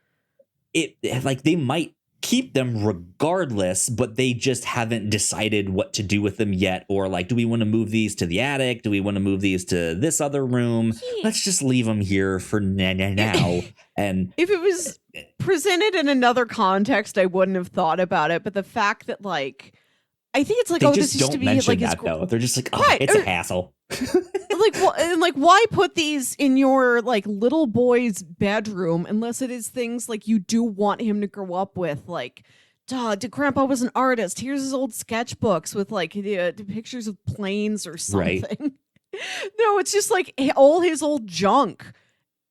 like they might keep them regardless, but they just haven't decided what to do with them yet. Or like, do we want to move these to the attic? Do we want to move these to this other room? Let's just leave them here for now. And if it was presented in another context, I wouldn't have thought about it. But the fact that like, I think it's like, they this used to be like that, though. They're just like, it's a hassle. like why put these in your like little boy's bedroom unless it is things like you do want him to grow up with, like grandpa was an artist, here's his old sketchbooks with like pictures of planes or something, right? No, it's just like all his old junk.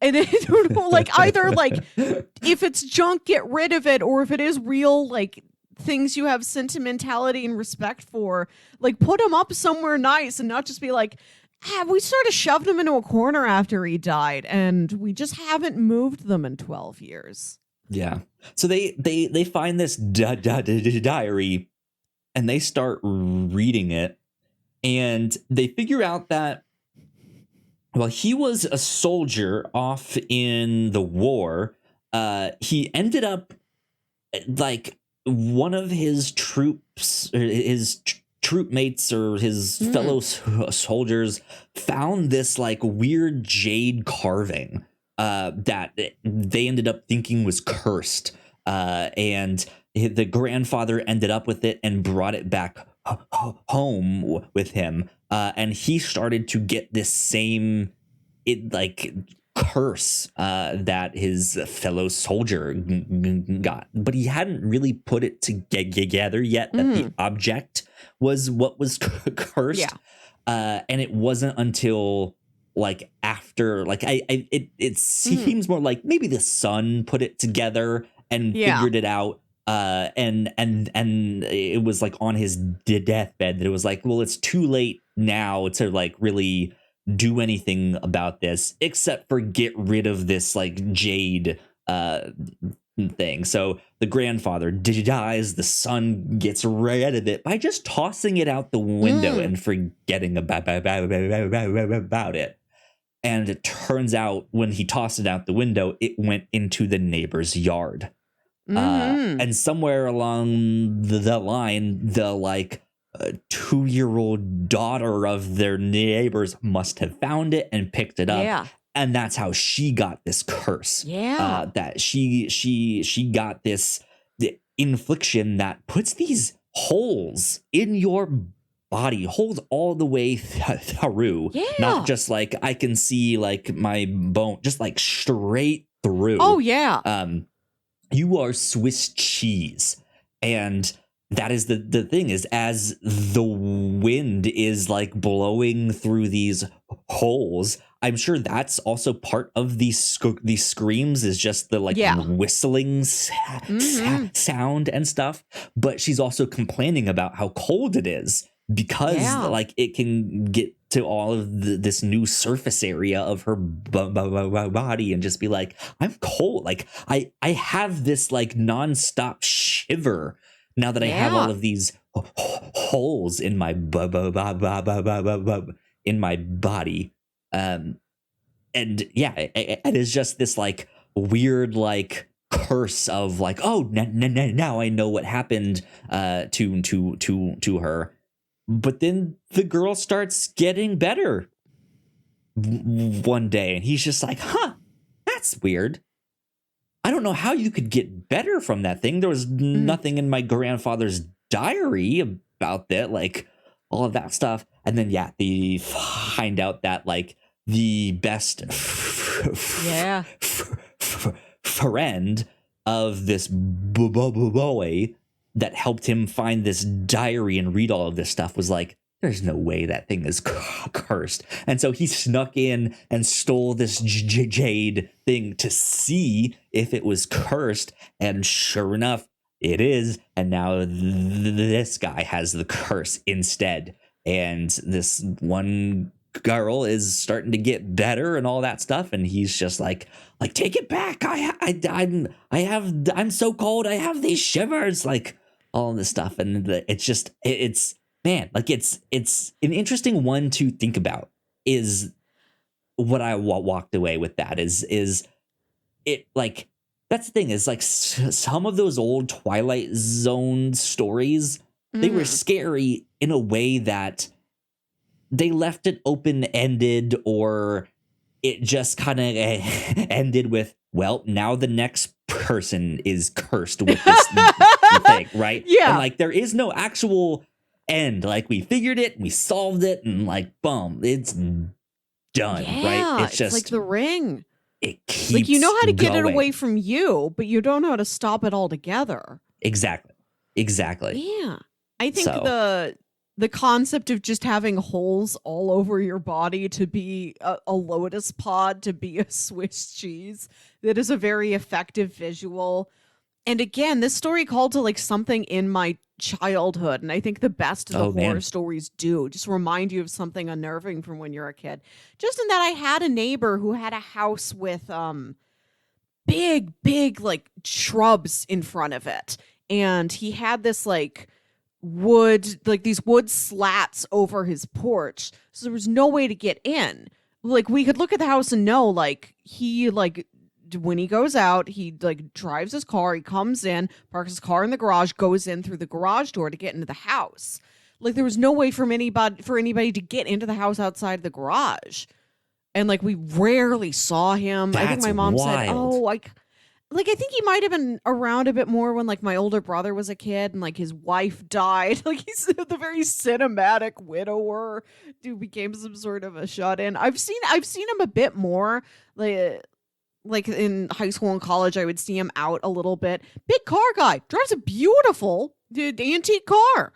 And like either like if it's junk, get rid of it, or if it is real like things you have sentimentality and respect for, like put him up somewhere nice and not just be like, we sort of shoved him into a corner after he died and we just haven't moved them in 12 years. Yeah. So they find this diary and they start reading it, and they figure out that, well, he was a soldier off in the war. He ended up like one of his troops, his troop mates or his fellow soldiers found this like weird jade carving that they ended up thinking was cursed. And the grandfather ended up with it and brought it back home with him. And he started to get this same curse that his fellow soldier got, but he hadn't really put it together yet that the object was what was cursed. And it wasn't until like after, like it seems more like maybe the son put it together and figured it out. And it was like on his deathbed that it was like, well, it's too late now to like really do anything about this except for get rid of this like jade thing. So the grandfather dies, the son gets rid of it by just tossing it out the window and forgetting about it. And it turns out when he tossed it out the window, it went into the neighbor's yard. And somewhere along the line, the like 2-year-old daughter of their neighbors must have found it and picked it up. And that's how she got this curse. That she got this infliction that puts these holes in your body, holes all the way through. Not just like I can see like my bone, just like straight through. You are Swiss cheese. And that is the thing, is as the wind is like blowing through these holes, I'm sure that's also part of these screams, is just the like whistling sound and stuff. But she's also complaining about how cold it is because like it can get to all of this new surface area of her body and just be like, I'm cold. Like I have this like nonstop shiver now that I have all of these holes in my in my body. And it is just this like weird like curse of like, oh, now I know what happened to her. But then the girl starts getting better one day, and he's just like, that's weird. I don't know how you could get better from that thing. There was nothing in my grandfather's diary about that, like all of that stuff. And then, they find out that like the best friend of this boy that helped him find this diary and read all of this stuff was like, there's no way that thing is cursed. And so he snuck in and stole this jade thing to see if it was cursed. And sure enough, it is. And now this guy has the curse instead. And this one girl is starting to get better and all that stuff, and he's just like take it back. I'm so cold. I have these shivers, like all this stuff, and it's man, like it's an interesting one to think about. Is what I walked away with that is it like that's the thing is like some of those old Twilight Zone stories, they were scary in a way that they left it open-ended, or it just kind of ended with, well, now the next person is cursed with this thing, right? Yeah. And like there is no actual end. Like we figured it, we solved it, and like boom, it's done, right? It's just like The Ring. It keeps like you know how to get going. it away from you, but you don't know how to stop it altogether. Exactly. Yeah. I think the concept of just having holes all over your body to be a lotus pod, to be a Swiss cheese, that is a very effective visual. And again, this story called to like something in my childhood, and I think the best of the horror stories do just remind you of something unnerving from when you're a kid. Just in that I had a neighbor who had a house with big like shrubs in front of it, and he had this like these wood slats over his porch, so there was no way to get in. Like we could look at the house and know like he like when he goes out, he like drives his car, he comes in, parks his car in the garage, goes in through the garage door to get into the house. Like there was no way for anybody to get into the house outside the garage. And like we rarely saw him. I think my mom said, "Oh, I think he might have been around a bit more when like my older brother was a kid and like his wife died." Like he's the very cinematic widower who became some sort of a shut-in. I've seen him a bit more like in high school and college. I would see him out a little bit. Big car guy, drives a beautiful antique car.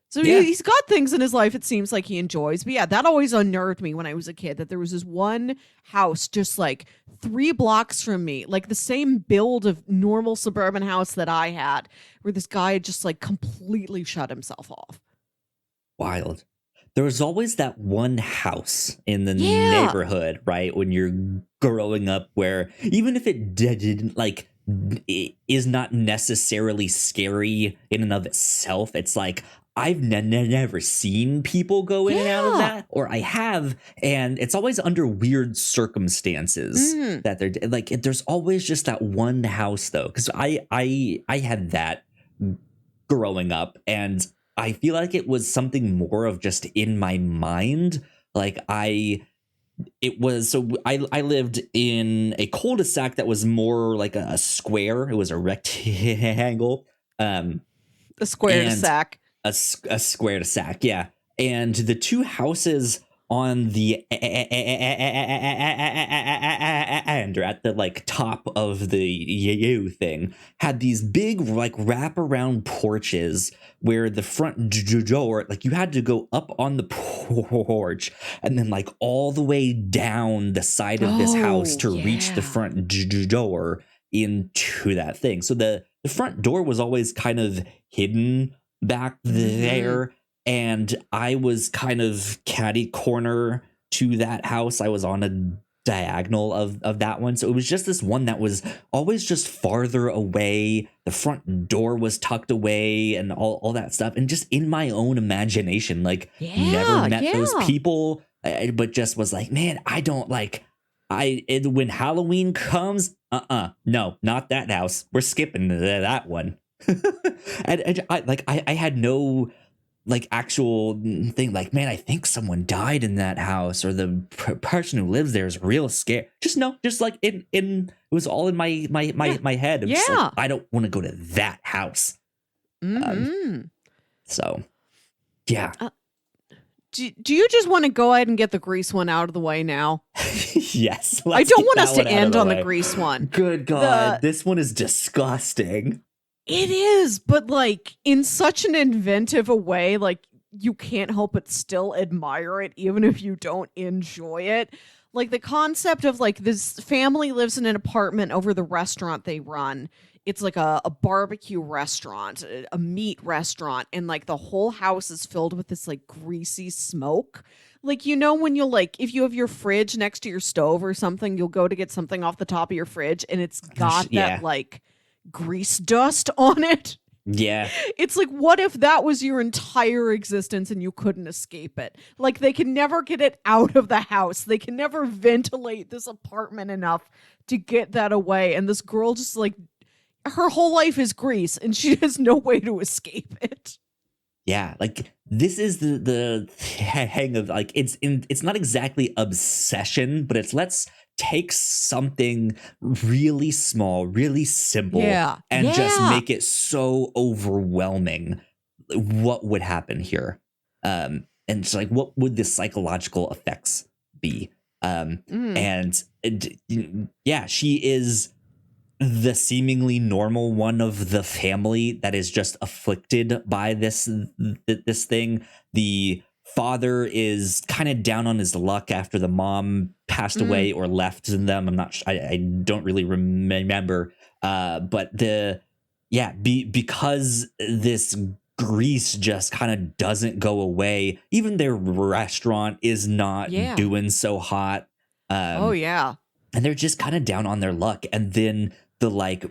So he's got things in his life it seems like he enjoys. But yeah, that always unnerved me when I was a kid, that there was this one house just like 3 blocks from me, like the same build of normal suburban house that I had, where this guy had just like completely shut himself off. Wild. There was always that one house in the neighborhood, right, when you're growing up, where even if it didn't like it is not necessarily scary in and of itself, it's like I've never seen people go in and out of that, or I have, and it's always under weird circumstances that they're like. There's always just that one house though, because I had that growing up, and I feel like it was something more of just in my mind. Like I lived in a cul-de-sac that was more like a square. It was a rectangle. A square-de-sac. A square-de-sac, yeah. And the 2 houses on the end, or at the like top of the U thing, had these big like wraparound porches where the front door, like you had to go up on the porch and then like all the way down the side of this house to reach the front door into that thing. So the front door was always kind of hidden back there, and I was kind of catty corner to that house. I was on a diagonal of that one, so it was just this one that was always just farther away. The front door was tucked away and all that stuff, and just in my own imagination, like never met those people, but just was like, man, I don't like when Halloween comes, no, not that house, we're skipping that one. and I had no like actual thing like, man, I think someone died in that house, or the person who lives there is real scared. Just like it was all in my head. Just like, I don't want to go to that house. So yeah. Do you just want to go ahead and get the Grease one out of the way now? Yes. I don't want us to end on the Grease one. Good God, this one is disgusting. It is, but like in such an inventive a way, like you can't help but still admire it, even if you don't enjoy it. Like the concept of like this family lives in an apartment over the restaurant they run. It's like a barbecue restaurant, a meat restaurant, and like the whole house is filled with this like greasy smoke. Like, you know, when you'll like, if you have your fridge next to your stove or something, you'll go to get something off the top of your fridge and it's got that like grease dust on it. Yeah. It's like, what if that was your entire existence and you couldn't escape it? Like, they can never get it out of the house. They can never ventilate this apartment enough to get that away. And this girl just like, her whole life is grease and she has no way to escape it. Yeah, like this is the hang of like it's not exactly obsession, but it's let's take something really small, really simple, and just make it so overwhelming. What would happen here? And it's like, what would the psychological effects be? And yeah, she is the seemingly normal one of the family that is just afflicted by this thing. The father is kind of down on his luck after the mom passed away or left them. I'm not I don't really remember. But because this grease just kind of doesn't go away. Even their restaurant is not doing so hot. And they're just kind of down on their luck. And then the like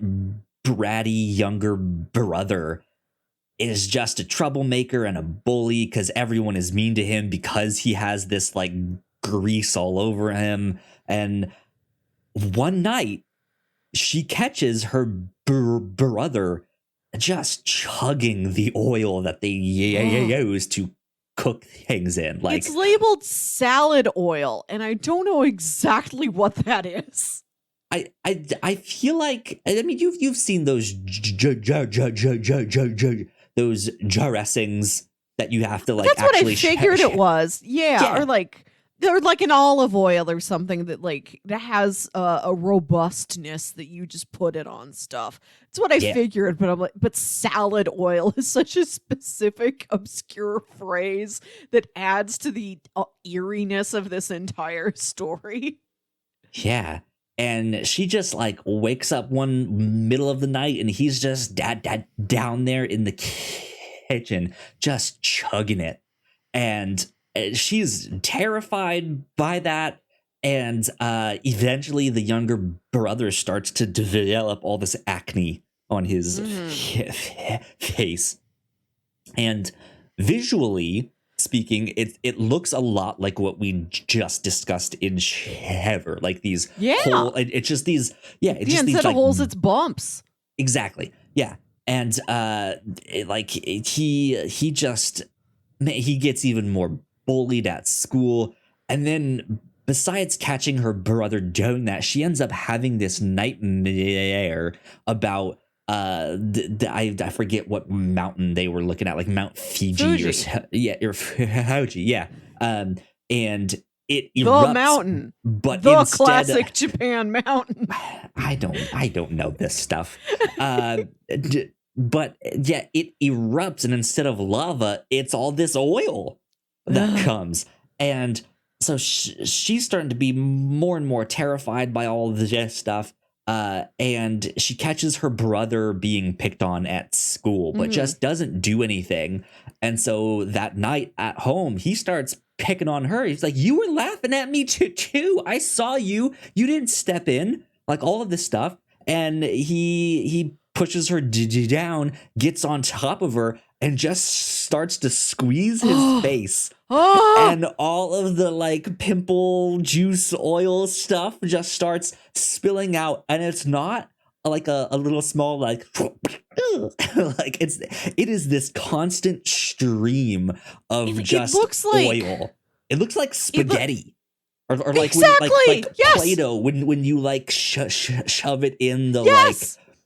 bratty younger brother is just a troublemaker and a bully because everyone is mean to him because he has this like grease all over him. And one night she catches her brother just chugging the oil that they use to cook things in. Like, it's labeled salad oil, and I don't know exactly what that is. I feel like, I mean, you've seen those those dressings that you have to like. That's actually what I figured it was. Yeah, or like they're like an olive oil or something that like that has a robustness that you just put it on stuff. That's what I figured, but I'm like, but salad oil is such a specific, obscure phrase that adds to the eeriness of this entire story. Yeah. And she just like wakes up one middle of the night and he's just down there in the kitchen, just chugging it. And she's terrified by that. And eventually the younger brother starts to develop all this acne on his face. And visually speaking, it looks a lot like what we just discussed in Shiver, like these whole, it's just these instead of like, holes, it's bumps. Exactly. Yeah. And he gets even more bullied at school. And then besides catching her brother doing that, she ends up having this nightmare about I forget what mountain they were looking at, like Mount Fuji. or Fuji, and it erupts. The mountain, but the classic Japan mountain. I don't know this stuff. But yeah, it erupts, and instead of lava, it's all this oil that comes, and so she's starting to be more and more terrified by all of this stuff. And she catches her brother being picked on at school, but just doesn't do anything. And so that night at home, he starts picking on her. He's like, you were laughing at me too. I saw you. You didn't step in, like all of this stuff. And he pushes her down, gets on top of her, and just starts to squeeze his face. And all of the like pimple juice oil stuff just starts spilling out. And it's not like a little small like like it is this constant stream of just oil. It looks like spaghetti. Or like exactly. When, like Play-Doh when you like shove it in the like.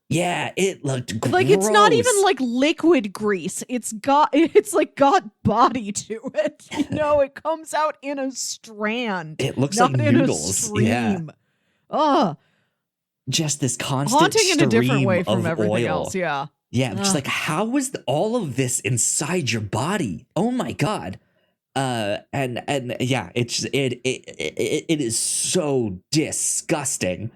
Yeah, it looked gross. Like it's not even like liquid grease. It's got body to it. You know, it comes out in a strand. It looks not like in noodles. A stream. Yeah. Just this constant haunting in a different way from everything oil. else. Yeah. Yeah, just like how was all of this inside your body? Oh my god. And yeah, it is so disgusting.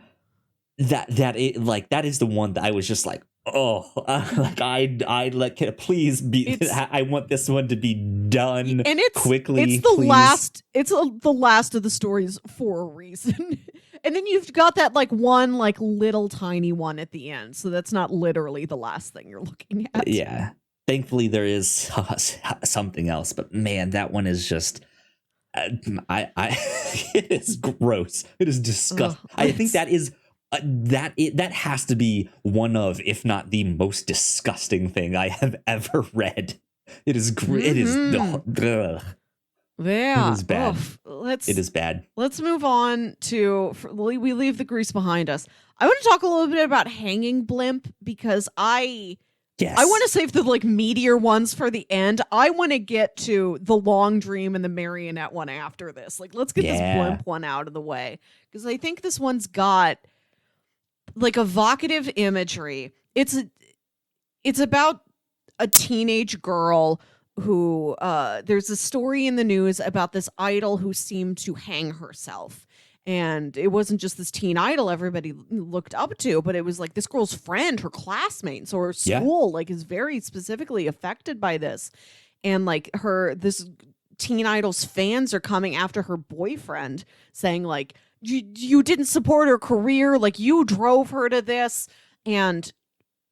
That is the one that I was just like, like I like, please be. I want this one to be done, and it's quickly. It's the please. last. It's the last of the stories for a reason. And then you've got that like one like little tiny one at the end, so that's not literally the last thing you're looking at. Yeah, thankfully there is something else, but man, that one is just. It is gross. It is disgusting. I think that is. That has to be one of, if not the most disgusting thing I have ever read. It is. It is. Ugh. Yeah, it is bad. It is bad. Let's move on to. We leave the grease behind us. I want to talk a little bit about Hanging Blimp because I want to save the like meteor ones for the end. I want to get to the Long Dream and the Marionette one after this. Like, let's get this Blimp one out of the way because I think this one's got like evocative imagery. It's about a teenage girl who there's a story in the news about this idol who seemed to hang herself. And it wasn't just this teen idol everybody looked up to, but it was like this girl's friend, her classmate. So her school like is very specifically affected by this. And like this teen idol's fans are coming after her boyfriend saying like, you didn't support her career. Like you drove her to this. And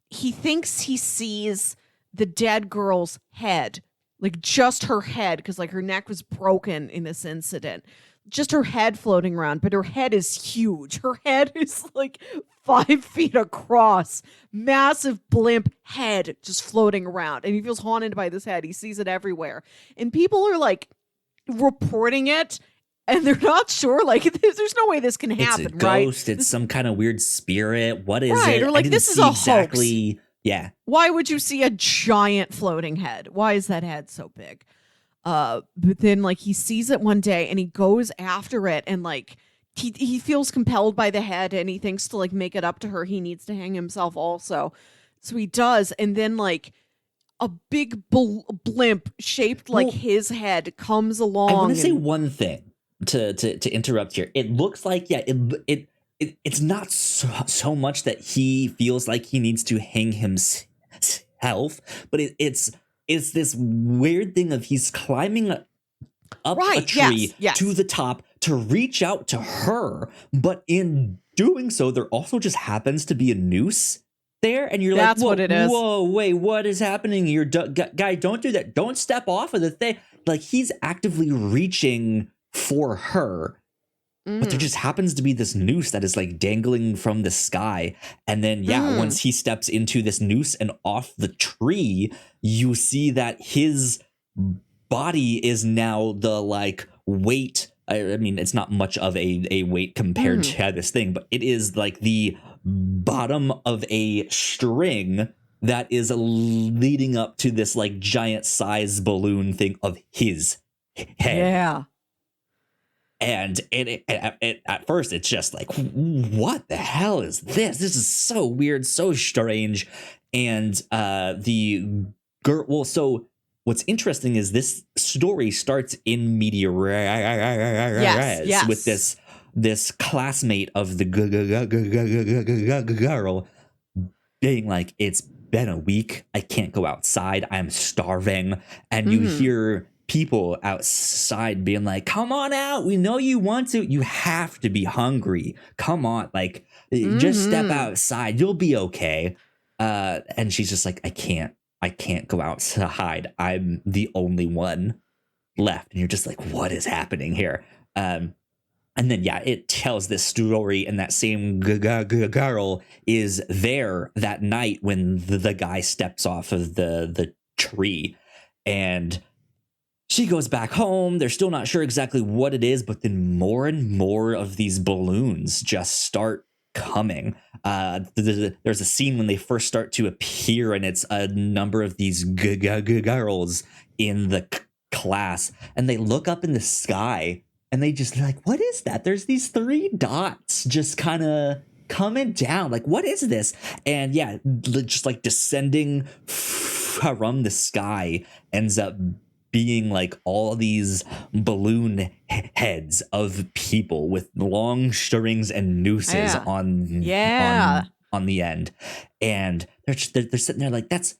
he thinks he sees the dead girl's head, like just her head. Cause like her neck was broken in this incident, just her head floating around, but her head is huge. Her head is like 5 feet across, massive blimp head just floating around. And he feels haunted by this head. He sees it everywhere. And people are like reporting it. And they're not sure, like, there's no way this can happen, it's a ghost, right? It's some kind of weird spirit. What is it? Or like, this is a hoax. Yeah. Why would you see a giant floating head? Why is that head so big? But then, like, he sees it one day and he goes after it and, like, he feels compelled by the head and he thinks to, like, make it up to her, he needs to hang himself also. So he does. And then, like, a big blimp shaped like his head comes along. I want to say one thing. To interrupt here, it looks like it's not so much that he feels like he needs to hang himself, but it's this weird thing of he's climbing up a tree to the top to reach out to her, but in doing so, there also just happens to be a noose there, and you're That's what it is. Whoa, wait, what is happening here, guy? Don't do that. Don't step off of the thing. Like he's actively reaching for her, but there just happens to be this noose that is like dangling from the sky. And then once he steps into this noose and off the tree, you see that his body is now the like weight. I mean, it's not much of a weight compared to this thing, but it is like the bottom of a string that is leading up to this like giant size balloon thing of his head. Yeah. And it at first, it's just like, what the hell is this? This is so weird, so strange. And the girl, well, so what's interesting is this story starts in media res with this classmate of the girl being like, it's been a week. I can't go outside. I'm starving. And you hear people outside being like, come on out, we know you want to, you have to be hungry, come on, like just step outside, you'll be okay. And she's just like, I can't go outside, I'm the only one left. And you're just like, what is happening here? And then it tells this story, and that same girl is there that night when the guy steps off of the tree, and she goes back home. They're still not sure exactly what it is, but then more and more of these balloons just start coming. There's a scene when they first start to appear, and it's a number of these girls in the class, and they look up in the sky, and they just like, what is that? There's these 3 dots just kind of coming down. Like, what is this? And just like descending from the sky ends up being like all these balloon heads of people with long strings and nooses on on the end, and they're sitting there like, that's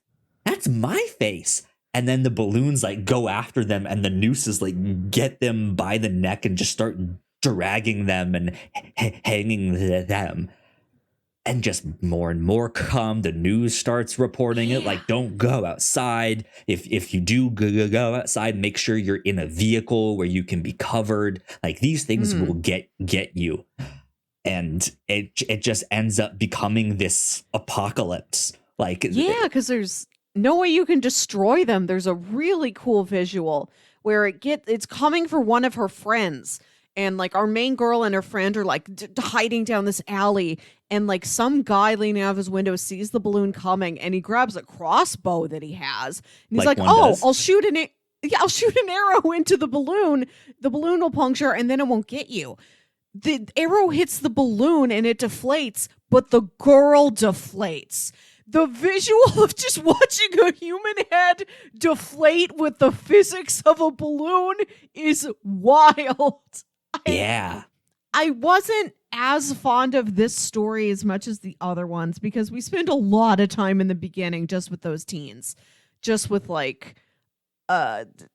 my face. And then the balloons like go after them, and the nooses like get them by the neck and just start dragging them and hanging them. And just more and more come. The news starts reporting it, like, don't go outside. If you do go outside, make sure you're in a vehicle where you can be covered. Like, these things will get you. And it just ends up becoming this apocalypse. Like, because there's no way you can destroy them. There's a really cool visual where it's coming for one of her friends. And like our main girl and her friend are like hiding down this alley, and like some guy leaning out of his window sees the balloon coming, and he grabs a crossbow that he has, and he's like, "Oh, I'll shoot an arrow into the balloon. The balloon will puncture, and then it won't get you." The arrow hits the balloon and it deflates, but the girl deflates. The visual of just watching a human head deflate with the physics of a balloon is wild. I wasn't as fond of this story as much as the other ones because we spent a lot of time in the beginning just with those teens. Just with like, it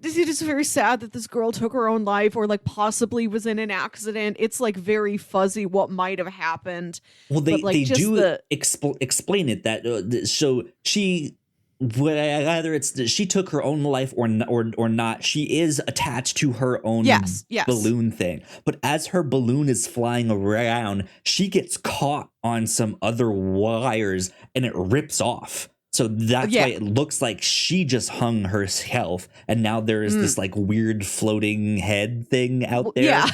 is very sad that this girl took her own life or like possibly was in an accident. It's like very fuzzy what might have happened. Well, they do explain it that so she, whether it's that she took her own life or not, she is attached to her own balloon thing. But as her balloon is flying around, she gets caught on some other wires and it rips off. So that's why it looks like she just hung herself, and now there is this like weird floating head thing out there.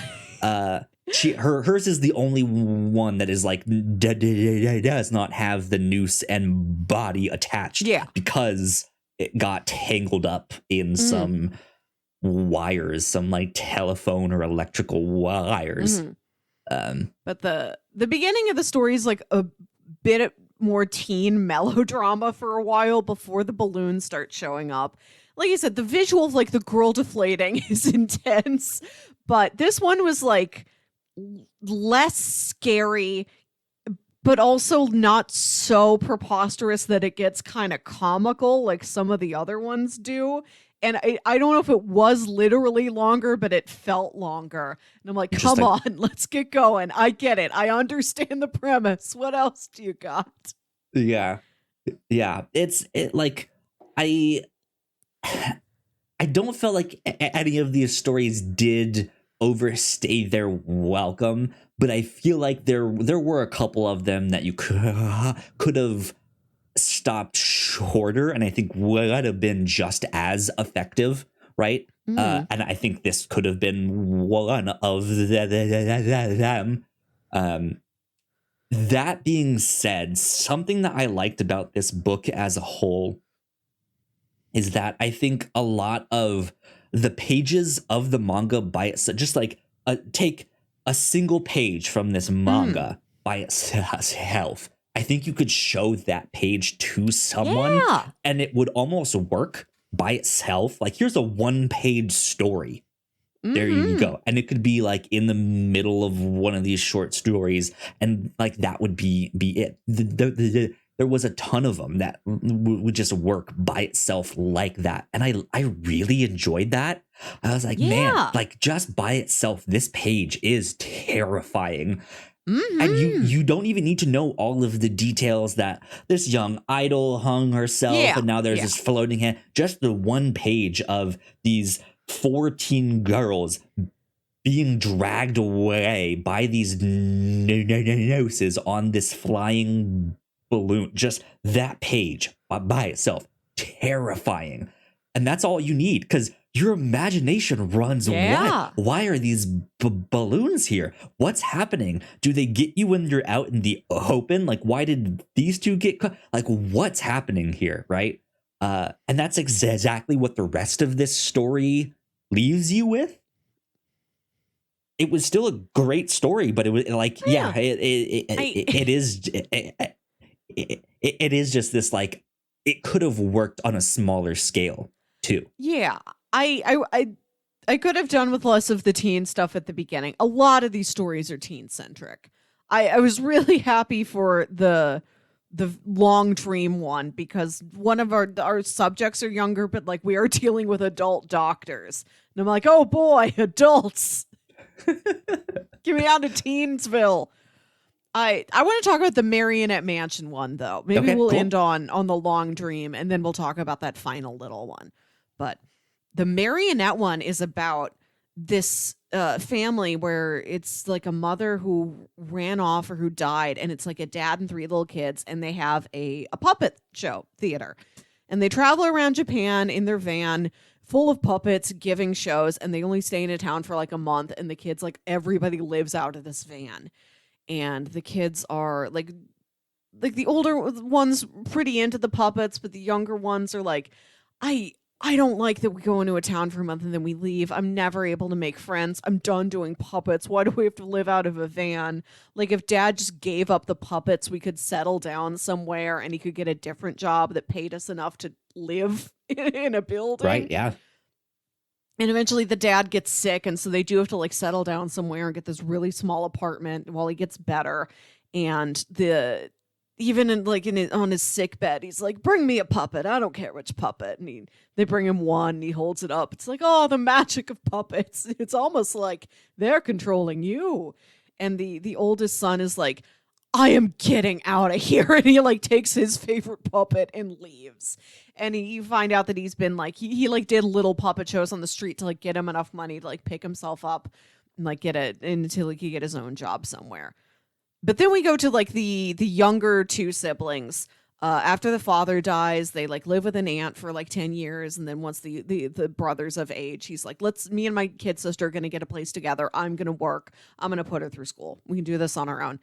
Hers is the only one that is like does not have the noose and body attached. Because it got tangled up in some wires, some like telephone or electrical wires. But the beginning of the story is like a bit more teen melodrama for a while before the balloons start showing up. Like I said, the visual of like the girl deflating is intense, but this one was like less scary, but also not so preposterous that it gets kind of comical like some of the other ones do. And I don't know if it was literally longer, but it felt longer. And I'm like, come on, let's get going. I get it. I understand the premise. What else do you got? Yeah. I don't feel like any of these stories did overstay their welcome, but I feel like there were a couple of them that you could have stopped shorter, and I think would have been just as effective, right? And I think this could have been one of them. That being said, something that I liked about this book as a whole is that I think a lot of the pages of the manga by itself, just like take a single page from this manga by itself, I think you could show that page to someone and it would almost work by itself. Like, here's a 1-page story. There you go. And it could be like in the middle of one of these short stories, and like that would be it. There was a ton of them that would just work by itself like that. And I really enjoyed that. I was like, man, like just by itself, this page is terrifying. And you don't even need to know all of the details that this young idol hung herself and now there's this floating head. Just the 1 page of these 14 girls being dragged away by these nooses on this flying balloon. Just that page by itself, terrifying. And that's all you need, because your imagination runs wild. Why are these balloons here? What's happening? Do they get you when you're out in the open? Like, why did these two get caught? Like, what's happening here, right? And that's exactly what the rest of this story leaves you with. It was still a great story, but it was like, it is just this, like, it could have worked on a smaller scale too. Yeah, I could have done with less of the teen stuff at the beginning. A lot of these stories are teen centric. I was really happy for the long dream one, because one of our subjects are younger, but like we are dealing with adult doctors. And I'm like, oh boy, adults. Get me out of Teensville. I want to talk about the Marionette Mansion one, though. Maybe we'll end on the long dream, and then we'll talk about that final little one. But the Marionette one is about this family where it's like a mother who ran off or who died, and it's like a dad and 3 little kids, and they have a puppet show theater. And they travel around Japan in their van full of puppets giving shows, and they only stay in a town for like a month, and the kids, like everybody lives out of this van. And the kids are like the older ones pretty into the puppets, but the younger ones are like, I don't like that we go into a town for a month and then we leave. I'm never able to make friends. I'm done doing puppets. Why do we have to live out of a van? Like, if dad just gave up the puppets, we could settle down somewhere and he could get a different job that paid us enough to live in a building. Right, yeah. And eventually the dad gets sick, and so they do have to like settle down somewhere and get this really small apartment while he gets better. And on his sick bed, he's like, bring me a puppet. I don't care which puppet. And they bring him one, and he holds it up. It's like, oh, the magic of puppets. It's almost like they're controlling you. And the oldest son is like, I am getting out of here. And he like takes his favorite puppet and leaves. And you find out that he's been like, he like did little puppet shows on the street to like get him enough money to like pick himself up and like until he could get his own job somewhere. But then we go to like the younger 2 siblings. After the father dies, they like live with an aunt for like 10 years. And then once the brother's of age, he's like, me and my kid sister are going to get a place together. I'm going to work. I'm going to put her through school. We can do this on our own.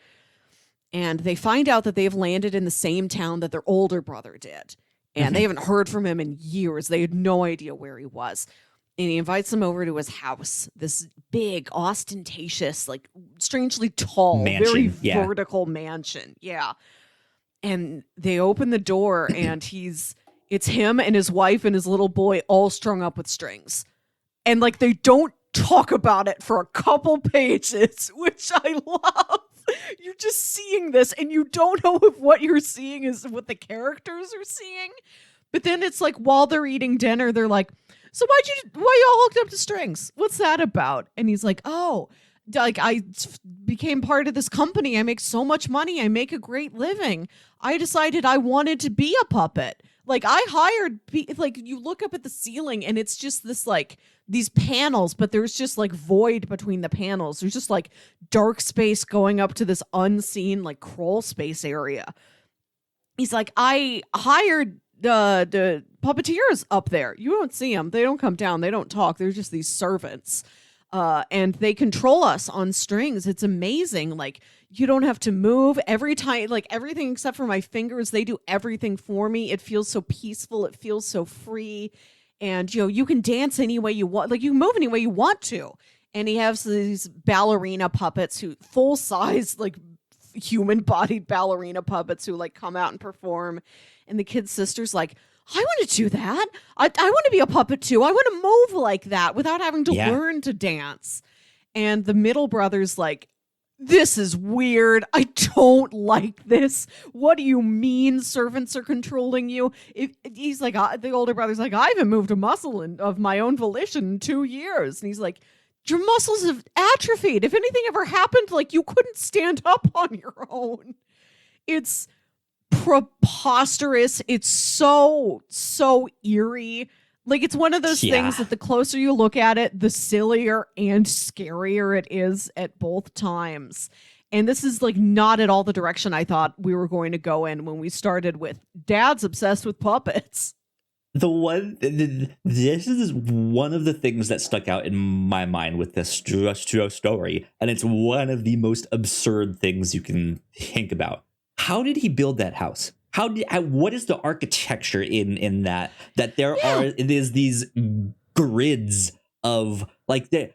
And they find out that they've landed in the same town that their older brother did. And they haven't heard from him in years. They had no idea where he was. And he invites them over to his house, this big, ostentatious, like strangely tall, mansion, very vertical mansion. Yeah. And they open the door and it's him and his wife and his little boy all strung up with strings. And like they don't talk about it for a couple pages, which I love. You're just seeing this and you don't know if what you're seeing is what the characters are seeing. But then it's like while they're eating dinner, they're like, so why you all hooked up to strings? What's that about? And he's like, oh, like I became part of this company. I make so much money. I make a great living. I decided I wanted to be a puppet. Like I hired, like you look up at the ceiling and it's just this like these panels, but there's just like void between the panels. There's just like dark space going up to this unseen like crawl space area. He's like, I hired the puppeteers up there. You won't see them. They don't come down. They don't talk. They're just these servants. And they control us on strings. It's amazing. Like you don't have to move every time, like everything except for my fingers. They do everything for me. It feels so peaceful. It feels so free. And, you can dance any way you want. Like you can move any way you want to. And he has these ballerina puppets who full size, like human bodied ballerina puppets who like come out and perform. And the kid's sister's like, I want to do that. I want to be a puppet too. I want to move like that without having to learn to dance. And the middle brother's like, this is weird. I don't like this. What do you mean servants are controlling you? He's like, the older brother's like, I haven't moved a muscle of my own volition in 2 years. And he's like, your muscles have atrophied. If anything ever happened, like you couldn't stand up on your own. It's preposterous. It's so eerie. Like it's one of those things that the closer you look at it, the sillier and scarier it is at both times. And this is like not at all the direction I thought we were going to go in when we started with Dad's obsessed with puppets. This is one of the things that stuck out in my mind with this story, and it's one of the most absurd things you can think about. How did he build that house? What is the architecture in that there's these grids of like that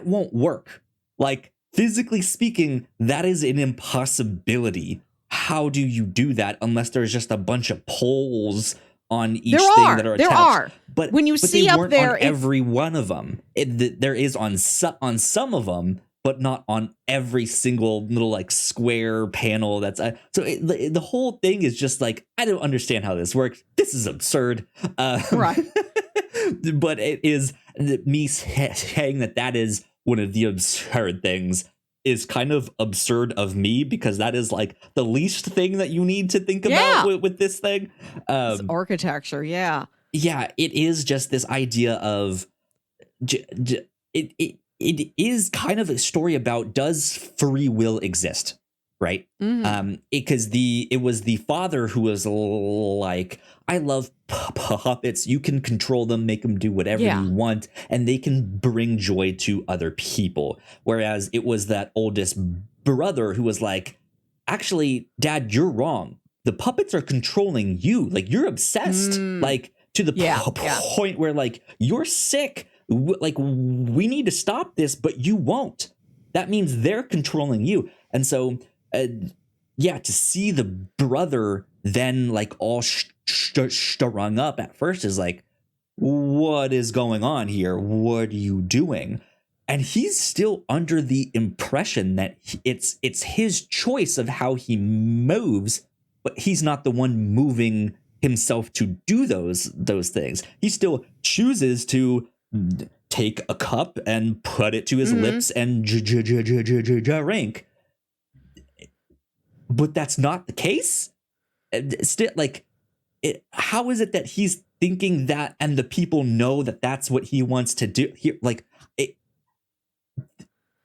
won't work. Like physically speaking, that is an impossibility. How do you do that unless there's just a bunch of poles on each thing that are attached? There are. But when you see they up weren't there, on every one of them. There is on some of them. but not on every single little like square panel. That's the whole thing is just like, I don't understand how this works. This is absurd. Right. But it is me saying that is one of the absurd things is kind of absurd of me, because that is like the least thing that you need to think about with this thing. It's architecture. Yeah. Yeah. It is just this idea of it is kind of a story about, does free will exist? Right. Mm-hmm. Because it was the father who was like, I love puppets. You can control them, make them do whatever you want, and they can bring joy to other people. Whereas it was that oldest brother who was like, actually, Dad, you're wrong. The puppets are controlling you. Like, you're obsessed, like to the point where like you're sick. Like, we need to stop this, but you won't. That means they're controlling you. And so, to see the brother then like all strung up at first is like, what is going on here? What are you doing? And he's still under the impression that it's his choice of how he moves, but he's not the one moving himself to do those things. He still chooses to take a cup and put it to his lips and drink. But that's not the case. Still, like, how is it that he's thinking that, and the people know that that's what he wants to do? Here, like,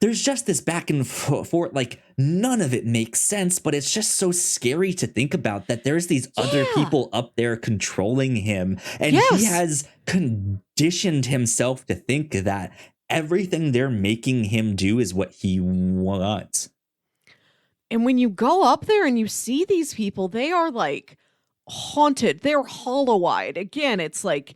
there's just this back and forth. Like, none of it makes sense, but it's just so scary to think about that there's these other people up there controlling him, and he has conditioned himself to think that everything they're making him do is what he wants. And when you go up there and you see these people, they are like haunted. They're hollow-eyed. Again, it's like,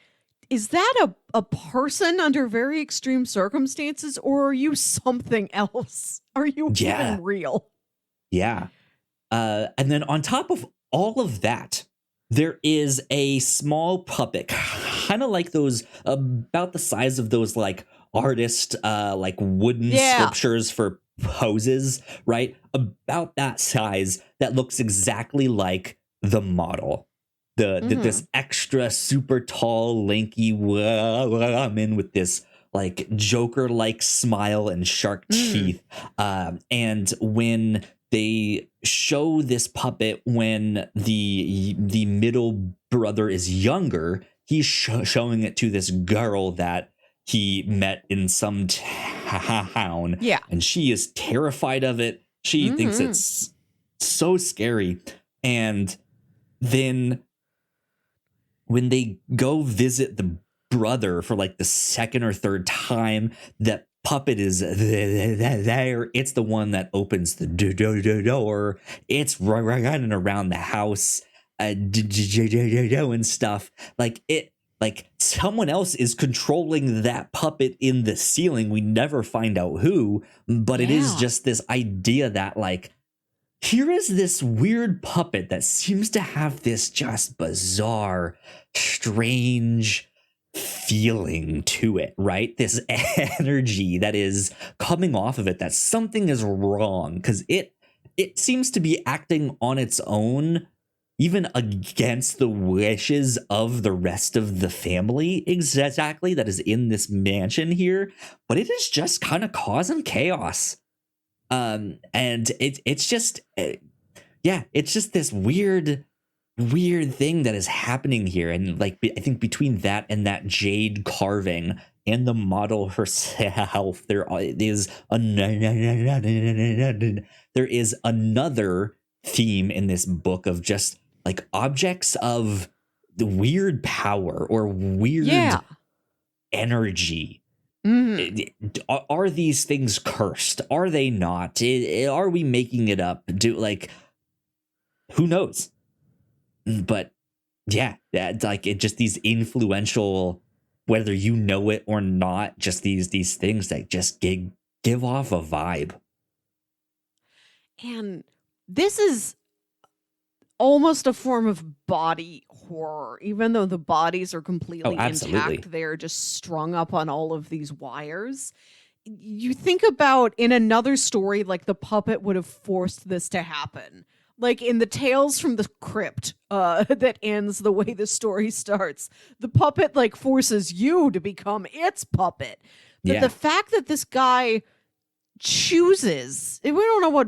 is that a person under very extreme circumstances, or are you something else? Are you even real? Yeah. And then on top of all of that, there is a small puppet, kind of like those, about the size of those like artist, like wooden sculptures for poses, right? About that size, that looks exactly like the model. This extra super tall, lanky woman with this like Joker-like smile and shark teeth. And when they show this puppet when the middle brother is younger, he's showing it to this girl that he met in some town. Yeah. And she is terrified of it. She thinks it's so scary. And then when they go visit the brother for like the second or third time, that puppet is there. It's the one that opens the door. It's running around the house and stuff. Like someone else is controlling that puppet in the ceiling. We never find out who, but it is just this idea that like, here is this weird puppet that seems to have this just bizarre, strange feeling to it, right? This energy that is coming off of it, that something is wrong, because it seems to be acting on its own, even against the wishes of the rest of the family exactly that is in this mansion here. But it is just kind of causing chaos. And it's just this weird thing that is happening here. And like, I think between that and that jade carving and the model herself, there is another theme in this book of just like objects of the weird power or weird energy. Are these things cursed? Are they not? Are we making it up? Who knows? But like it just these influential, whether you know it or not, just these things that just give off a vibe. And this is almost a form of body horror, even though the bodies are completely intact. They're just strung up on all of these wires. you think about in another story, like the puppet would have forced this to happen. Like in the Tales from the Crypt, that ends the way the story starts, the puppet like forces you to become its puppet. But the fact that this guy chooses, we don't know what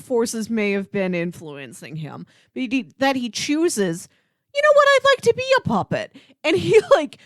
forces may have been influencing him, but that he chooses, you know what, I'd like to be a puppet. And he like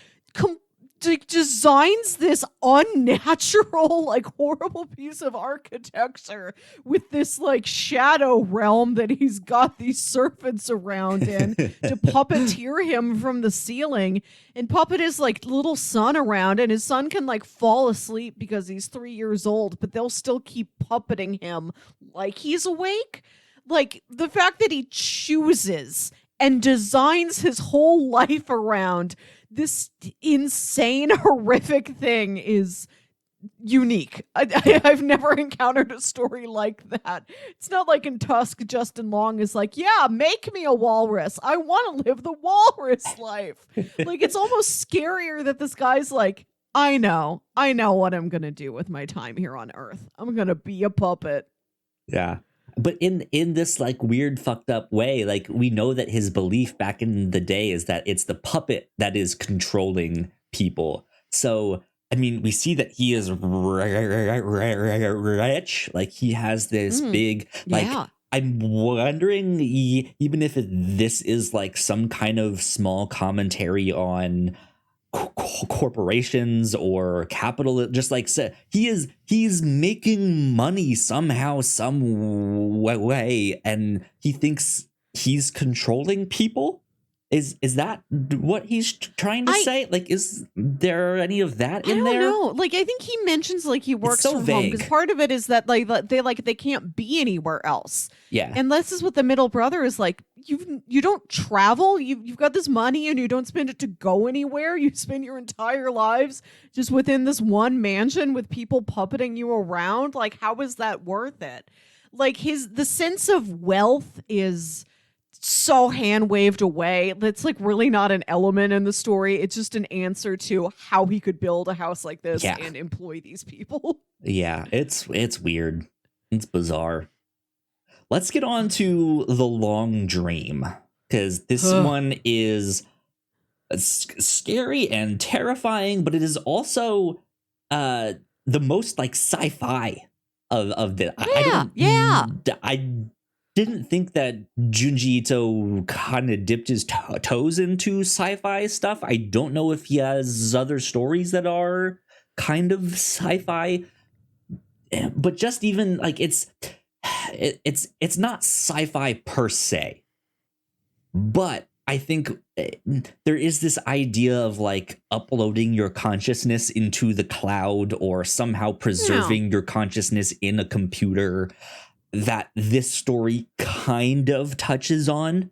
designs this unnatural, like horrible piece of architecture with this like shadow realm that he's got these serpents around in to puppeteer him from the ceiling, and puppet his like little son around, and his son can like fall asleep because he's 3 years old, but they'll still keep puppeting him like he's awake. Like the fact that he chooses and designs his whole life around this insane, horrific thing is unique. I've never encountered a story like that. It's not like in Tusk, Justin Long is like, yeah, make me a walrus. I want to live the walrus life. Like, it's almost scarier that this guy's like, I know what I'm going to do with my time here on Earth. I'm going to be a puppet. Yeah. But in this like weird fucked up way, like we know that his belief back in the day is that it's the puppet that is controlling people. So, I mean, we see that he is rich. Like he has this big, like, I'm wondering even if this is like some kind of small commentary on corporations or capital, just like he's making money somehow, some way, and he thinks he's controlling people. Is that what he's trying to say? Like, is there any of that in there? I don't know. Like, I think he mentions like he works from home because part of it is that they can't be anywhere else. Yeah, and this is what the middle brother is like. You don't travel. You've got this money and you don't spend it to go anywhere. You spend your entire lives just within this one mansion with people puppeting you around. Like, how is that worth it? Like the sense of wealth is so hand waved away. That's like really not an element in the story. It's just an answer to how he could build a house like this and employ these people. Yeah, it's weird. It's bizarre. Let's get on to The Long Dream, because this one is scary and terrifying, but it is also the most like sci-fi of the. I didn't think that Junji Ito kind of dipped his toes into sci-fi stuff. I don't know if he has other stories that are kind of sci-fi, but just even like it's not sci-fi per se, but I think there is this idea of like uploading your consciousness into the cloud or somehow preserving your consciousness in a computer that this story kind of touches on.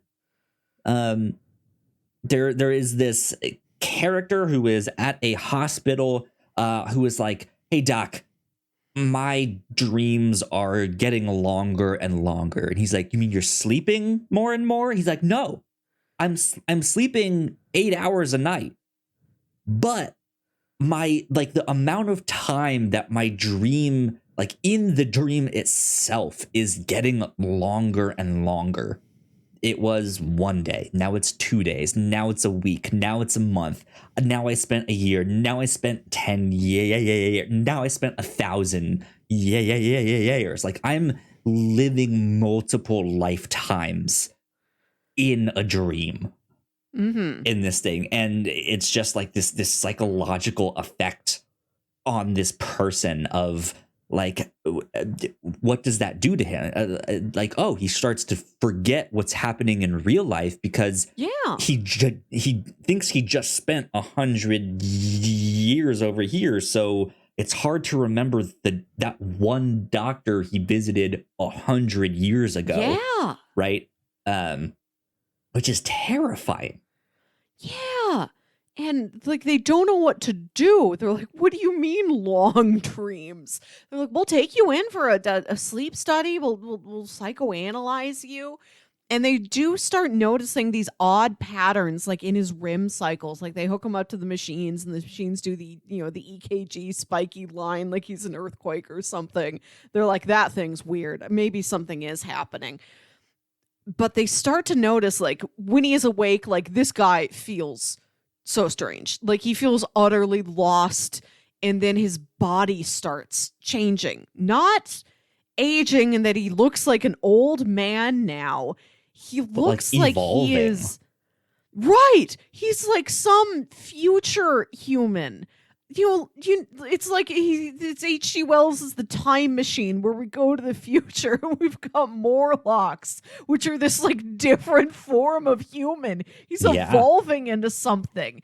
There is this character who is at a hospital who is like, hey doc, my dreams are getting longer and longer. And he's like, you mean you're sleeping more and more? He's like, no, I'm sleeping 8 hours a night, but my like the amount of time that my dream, like in the dream itself, is getting longer and longer. It was 1 day, now it's 2 days, now it's a week, now it's a month, now I spent a year, now I spent 10 years, now I spent 1,000 years. Like I'm living multiple lifetimes in a dream in this thing, and it's just like this psychological effect on this person of like, what does that do to him? Like, oh, he starts to forget what's happening in real life because he thinks he just spent 100 years over here. So it's hard to remember that one doctor he visited 100 years ago. Yeah. Right. Which is terrifying. Yeah. And like they don't know what to do. They're like, what do you mean long dreams? They're like, we'll take you in for a sleep study. We'll psychoanalyze you. And they do start noticing these odd patterns, like in his REM cycles. Like they hook him up to the machines, and the machines do the EKG spiky line, like he's an earthquake or something. They're like, that thing's weird. Maybe something is happening. But they start to notice, like, when he is awake, like, this guy feels so strange. Like, he feels utterly lost, and then his body starts changing. Not aging, and that he looks like an old man now. He looks like he is... Right! He's like some future human. It's like it's H.G. Wells' is The Time Machine, where we go to the future and we've got Morlocks, which are this like different form of human. He's evolving into something.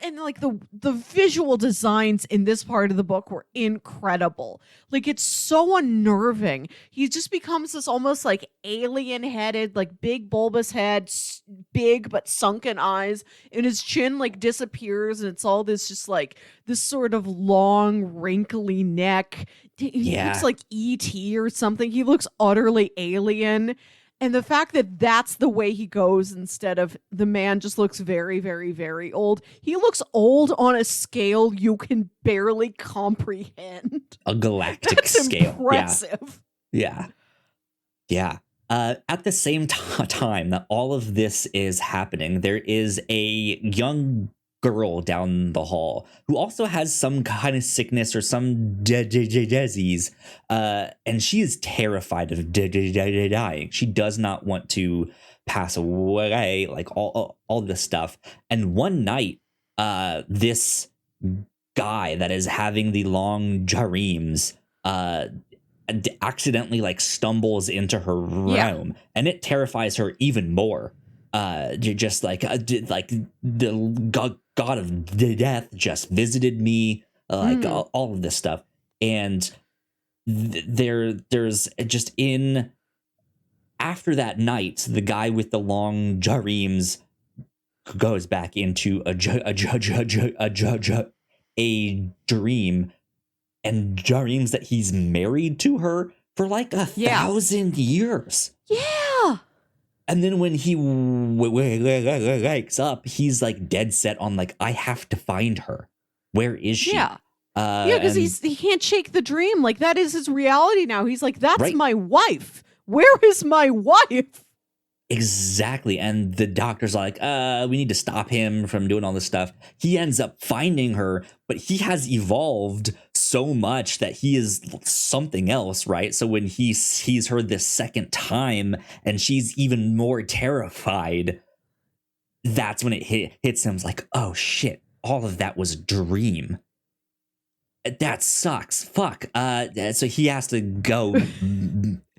And like the visual designs in this part of the book were incredible. Like, it's so unnerving. He just becomes this almost like alien headed, like big bulbous head, big but sunken eyes, and his chin like disappears, and it's all this just like this sort of long wrinkly neck. He looks like E.T. or something. He looks utterly alien. And the fact that that's the way he goes, instead of the man just looks very, very, very old. He looks old on a scale you can barely comprehend. A galactic scale. Impressive. Yeah. At the same time that all of this is happening, there is a young girl down the hall who also has some kind of sickness or some disease, and she is terrified of dying. She does not want to pass away, like all this stuff. And one night, this guy that is having the long dreams accidentally like stumbles into her room, and it terrifies her even more. Just like the god of death just visited me, all of this stuff. And there's just after that night, the guy with the long dreams goes back into a dream, and dreams that he's married to her for like 1,000 years. Yeah. And then when he wakes up, he's like dead set on like, I have to find her. Where is she? Yeah. Because he can't shake the dream. Like, that is his reality now. He's like, that's my wife. Where is my wife? Exactly. And the doctor's like, we need to stop him from doing all this stuff. He ends up finding her, but he has evolved so much that he is something else, right? So when he sees her this second time and she's even more terrified, that's when it hits him. It's like, oh shit, all of that was a dream. That sucks. Fuck. So he has to go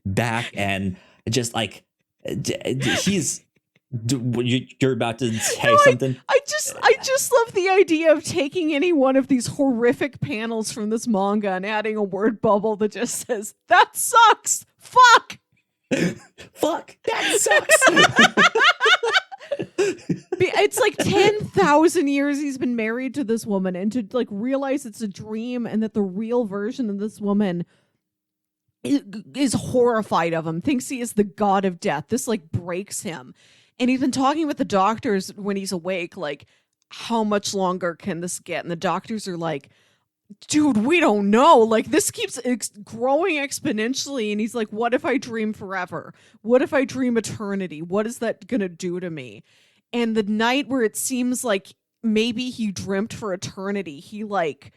back and just like, you're about to say something. I just love the idea of taking any one of these horrific panels from this manga and adding a word bubble that just says, that sucks. Fuck. Fuck. That sucks. It's like 10,000 years he's been married to this woman, and to like realize it's a dream and that the real version of this woman is horrified of him, thinks he is the god of death. This like breaks him. And he's been talking with the doctors when he's awake, like, how much longer can this get? And the doctors are like, dude, we don't know. Like, this keeps growing exponentially. And he's like, what if I dream forever? What if I dream eternity? What is that gonna do to me? And the night where it seems like maybe he dreamt for eternity, he like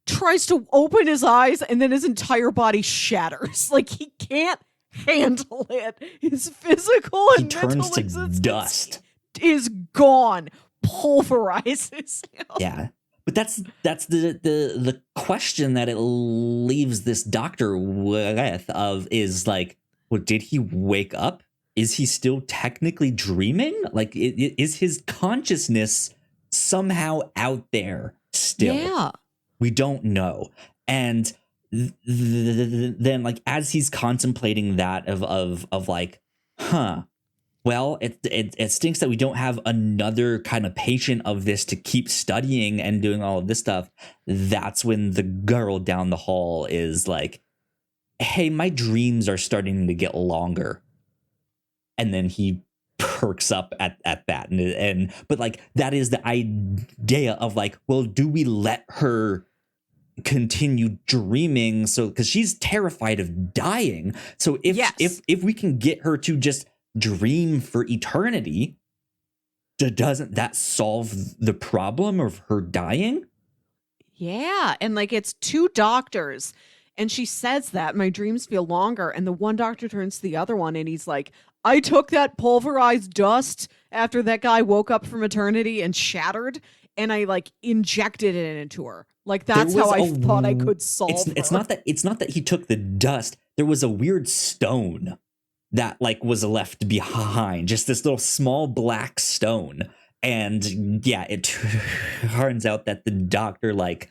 tries to open his eyes and then his entire body shatters. Like, he can't handle it. His physical and mental existence dust is gone, pulverizes him. Yeah, but that's the question that it leaves this doctor with is like, well, did he wake up? Is he still technically dreaming? Like, is his consciousness somehow out there still? Yeah. We don't know. And then like as he's contemplating that of like, well, it stinks that we don't have another kind of patient of this to keep studying and doing all of this stuff. That's when the girl down the hall is like, hey, my dreams are starting to get longer. and then he perks up at that, and but like that is the idea of like, well, do we let her continue dreaming, so because she's terrified of dying, so if we can get her to just dream for eternity, doesn't that solve the problem of her dying? Yeah, and like it's 2 doctors, and she says that my dreams feel longer, and the one doctor turns to the other one and he's like, I took that pulverized dust after that guy woke up from eternity and shattered, and I like injected it into her. Like that's how I thought I could solve her. It's not that he took the dust. There was a weird stone that like was left behind, just this little small black stone. And yeah, it turns out that the doctor like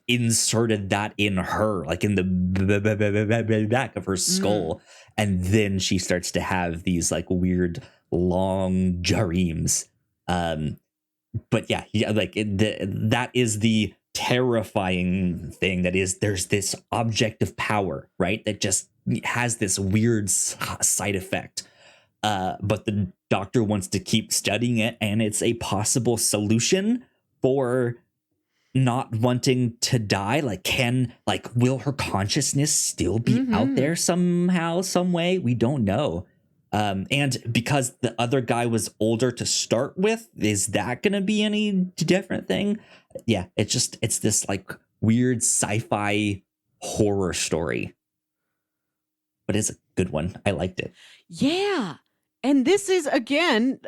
inserted that in her, like in the back of her skull. And then she starts to have these like weird long dreams. But yeah, like that is the terrifying thing, that is there's this object of power, right, that just has this weird side effect, but the doctor wants to keep studying it, and it's a possible solution for not wanting to die. Like will her consciousness still be out there somehow, some way? We don't know. And because the other guy was older to start with, is that going to be any different thing? Yeah, it's this like weird sci-fi horror story, but it's a good one. I liked it. Yeah. And this is, again,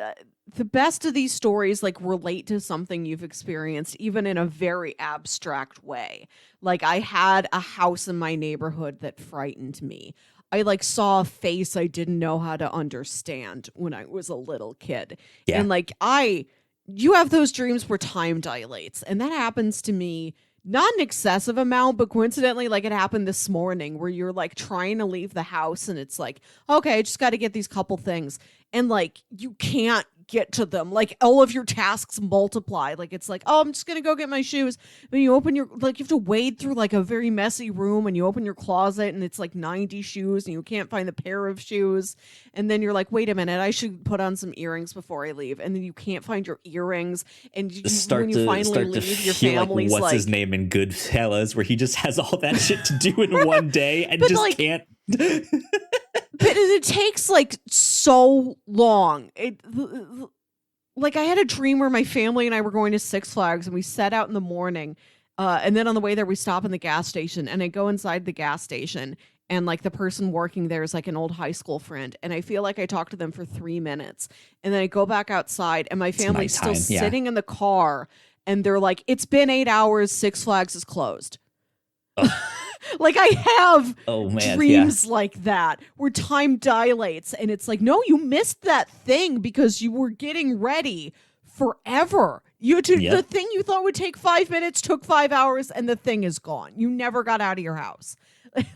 the best of these stories like relate to something you've experienced, even in a very abstract way. Like I had a house in my neighborhood that frightened me. I like saw a face I didn't know how to understand when I was a little kid. Yeah. And like you have those dreams where time dilates, and that happens to me, not an excessive amount, but coincidentally, like it happened this morning where you're like trying to leave the house and it's like, okay, I just got to get these couple things. And like, you can't get to them. Like all of your tasks multiply. Like it's like, oh, I'm just going to go get my shoes. But you open you have to wade through like a very messy room, and you open your closet and it's like 90 shoes and you can't find the pair of shoes. And then you're like, wait a minute, I should put on some earrings before I leave. And then you can't find your earrings. And when you finally leave, your family's like, what's like, his name in Goodfellas, where he just has all that shit to do in one day and just like, can't. But it takes like so long. Like I had a dream where my family and I were going to Six Flags, and we set out in the morning. And then on the way there, we stop in the gas station, and I go inside the gas station, and like the person working there is like an old high school friend. And I feel like I talked to them for 3 minutes, and then I go back outside, and my family's still sitting in the car, and they're like, it's been 8 hours. Six Flags is closed. Oh. Like I have dreams like that where time dilates, and it's like, no, you missed that thing because you were getting ready forever. The thing you thought would take 5 minutes took 5 hours, and the thing is gone. You never got out of your house.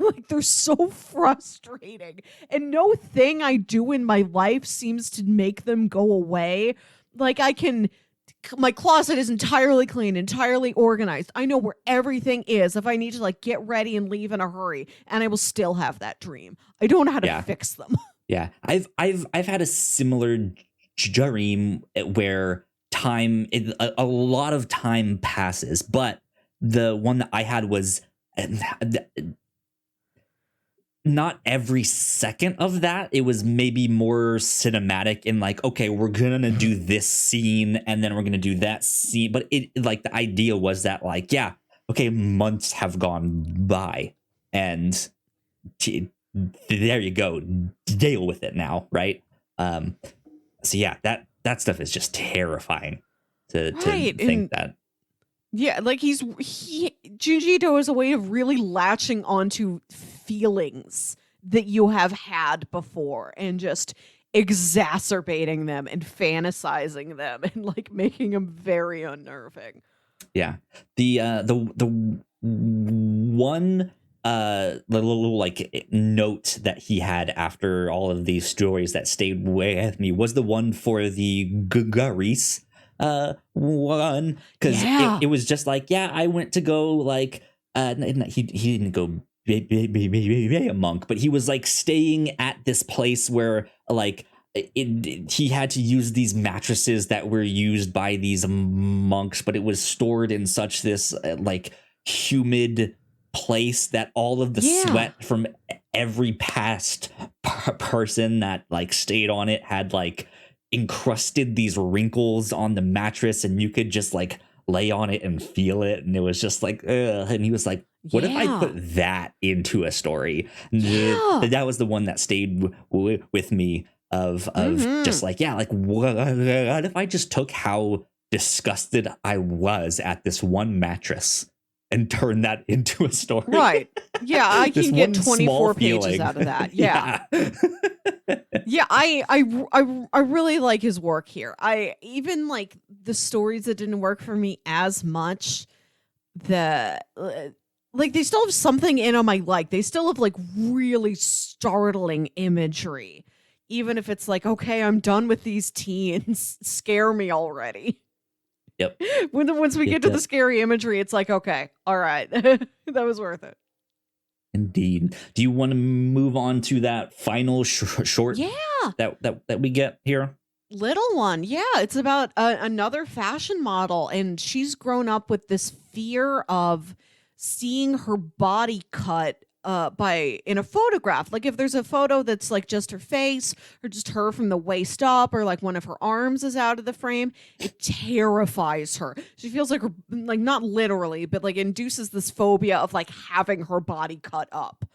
Like they're so frustrating, and no thing I do in my life seems to make them go away. Like my closet is entirely clean, entirely organized. I know where everything is if I need to like get ready and leave in a hurry, and I will still have that dream. I don't know how to fix them. Yeah. I've had a similar dream where a lot of time passes, but the one that I had was not every second of that. It was maybe more cinematic in like, okay, we're gonna do this scene and then we're gonna do that scene, but it like the idea was that like, yeah, okay, months have gone by, and there you go, deal with it now, right? So yeah, that stuff is just terrifying to think that. Yeah, like Junji Ito is a way of really latching onto feelings that you have had before and just exacerbating them and fantasizing them and like making them very unnerving. Yeah. The one little like note that he had after all of these stories that stayed with me was the one for the Garis one, because it was just like, yeah, I went to go like he didn't go be a monk, but he was like staying at this place where like he had to use these mattresses that were used by these monks, but it was stored in such this like humid place that all of the sweat from every past person that like stayed on it had like encrusted these wrinkles on the mattress, and you could just like lay on it and feel it, and it was just like ugh. And he was like, what if I put that into a story? That was the one that stayed with me of just like, like what if I just took how disgusted I was at this one mattress and turn that into a story? Right. Yeah, I can get 24 pages out of that. Yeah. Yeah, I really like his work here. I even like the stories that didn't work for me as much. Like they still have something in them I like. They still have like really startling imagery. Even if it's like, okay, I'm done with these teens. Scare me already. Yep. Once we get to the scary imagery, it's like, okay, all right. That was worth it. Indeed. Do you want to move on to that final short that we get here? Little one. Yeah, it's about another fashion model, and she's grown up with this fear of seeing her body cut in a photograph. Like if there's a photo that's like just her face or just her from the waist up, or like one of her arms is out of the frame, it terrifies her. She feels like not literally, but like induces this phobia of like having her body cut up.